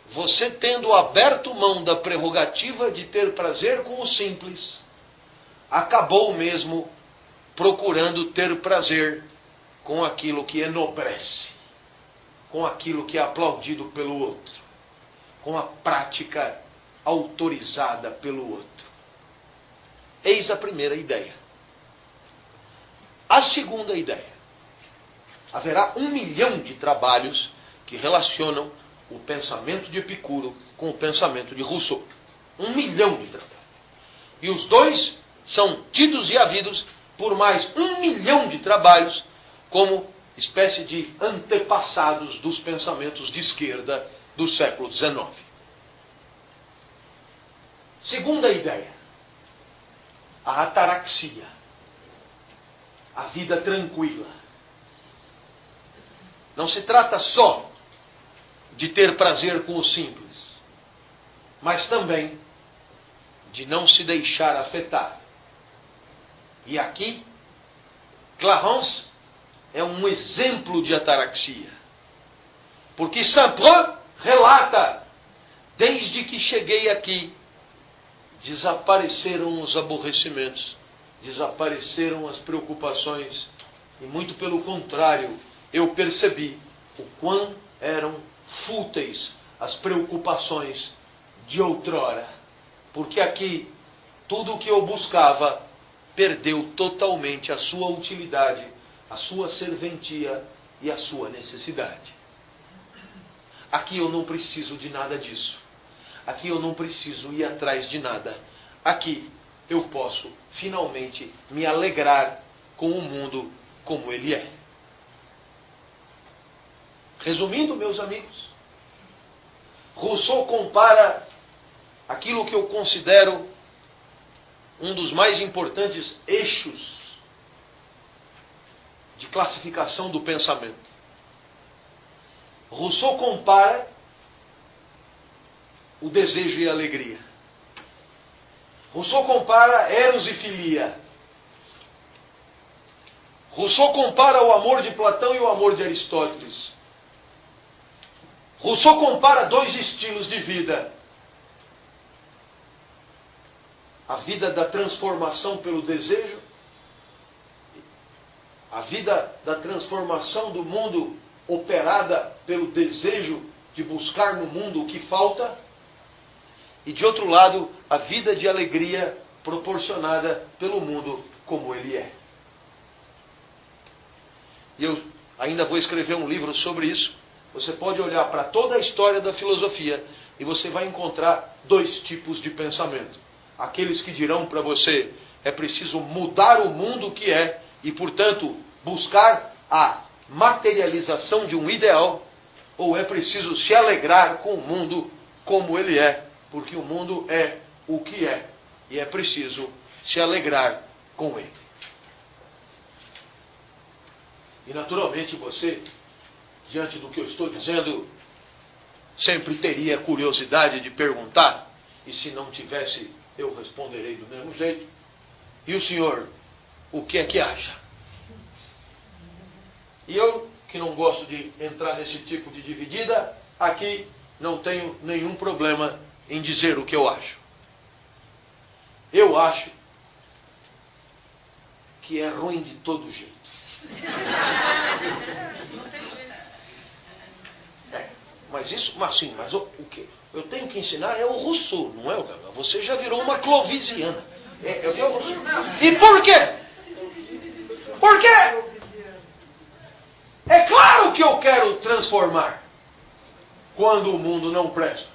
você tendo aberto mão da prerrogativa de ter prazer com o simples, acabou mesmo procurando ter prazer com aquilo que enobrece, com aquilo que é aplaudido pelo outro, com a prática autorizada pelo outro. Eis a primeira ideia. A segunda ideia. Haverá 1 milhão de trabalhos que relacionam o pensamento de Epicuro com o pensamento de Rousseau. 1 milhão de trabalhos. E os dois são tidos e havidos por mais 1 milhão de trabalhos como espécie de antepassados dos pensamentos de esquerda do século XIX. Segunda ideia. A ataraxia. A vida tranquila. Não se trata só de ter prazer com o simples, mas também de não se deixar afetar. E aqui, Clarence é um exemplo de ataraxia. Porque Saint-Preux relata, desde que cheguei aqui, desapareceram os aborrecimentos, desapareceram as preocupações, e muito pelo contrário, eu percebi o quão eram fúteis as preocupações de outrora. Porque aqui, tudo o que eu buscava perdeu totalmente a sua utilidade, a sua serventia e a sua necessidade. Aqui eu não preciso de nada disso. Aqui eu não preciso ir atrás de nada. Aqui eu posso finalmente me alegrar com o mundo como ele é. Resumindo, meus amigos, Rousseau compara aquilo que eu considero um dos mais importantes eixos de classificação do pensamento. Rousseau compara o desejo e a alegria. Rousseau compara eros e filia. Rousseau compara o amor de Platão e o amor de Aristóteles. Rousseau compara dois estilos de vida. A vida da transformação pelo desejo, a vida da transformação do mundo operada pelo desejo de buscar no mundo o que falta, e de outro lado, a vida de alegria proporcionada pelo mundo como ele é. E eu ainda vou escrever um livro sobre isso. Você pode olhar para toda a história da filosofia e você vai encontrar dois tipos de pensamento. Aqueles que dirão para você, é preciso mudar o mundo que é e, portanto, buscar a materialização de um ideal, ou é preciso se alegrar com o mundo como ele é, porque o mundo é o que é, e é preciso se alegrar com ele. E naturalmente você, diante do que eu estou dizendo, sempre teria curiosidade de perguntar, e se não tivesse, eu responderei do mesmo jeito. E o senhor, o que é que acha? E eu, que não gosto de entrar nesse tipo de dividida, aqui não tenho nenhum problema em dizer o que eu acho. Eu acho que é ruim de todo jeito. Mas o que eu tenho que ensinar é o Rousseau, não é o Gabriel? Você já virou uma clovisiana. E por quê? Por quê? É claro que eu quero transformar quando o mundo não presta.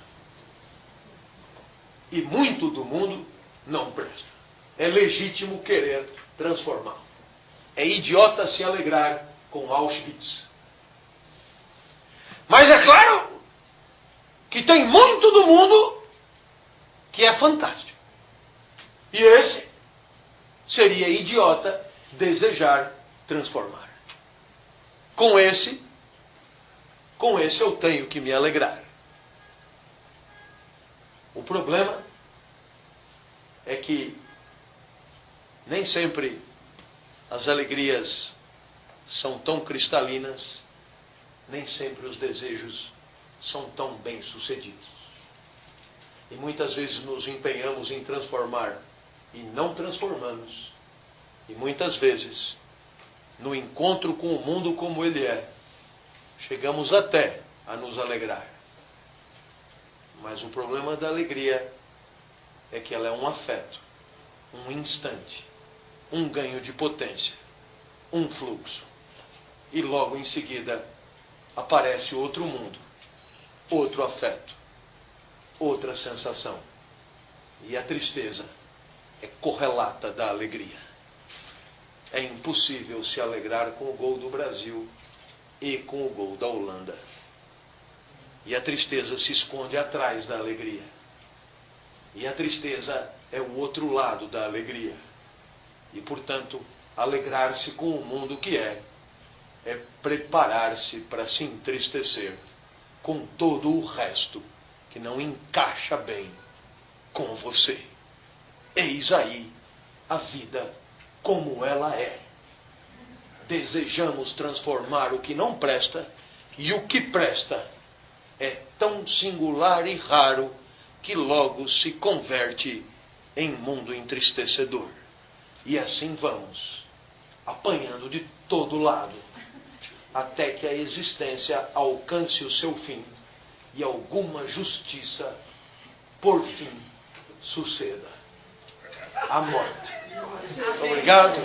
E muito do mundo não presta. É legítimo querer transformar. É idiota se alegrar com Auschwitz. Mas é claro que tem muito do mundo que é fantástico. E esse seria idiota desejar transformar. Com esse eu tenho que me alegrar. O problema é que nem sempre as alegrias são tão cristalinas, nem sempre os desejos são tão bem-sucedidos. E muitas vezes nos empenhamos em transformar e não transformamos. E muitas vezes, no encontro com o mundo como ele é, chegamos até a nos alegrar. Mas o problema da alegria é que ela é um afeto, um instante, um ganho de potência, um fluxo. E logo em seguida aparece outro mundo, outro afeto, outra sensação. E a tristeza é correlata da alegria. É impossível se alegrar com o gol do Brasil e com o gol da Holanda. E a tristeza se esconde atrás da alegria. E a tristeza é o outro lado da alegria. E, portanto, alegrar-se com o mundo que é preparar-se para se entristecer com todo o resto que não encaixa bem com você. Eis aí a vida como ela é. Desejamos transformar o que não presta, e o que presta é tão singular e raro que logo se converte em mundo entristecedor. E assim vamos, apanhando de todo lado, até que a existência alcance o seu fim e alguma justiça, por fim, suceda. A morte. Obrigado.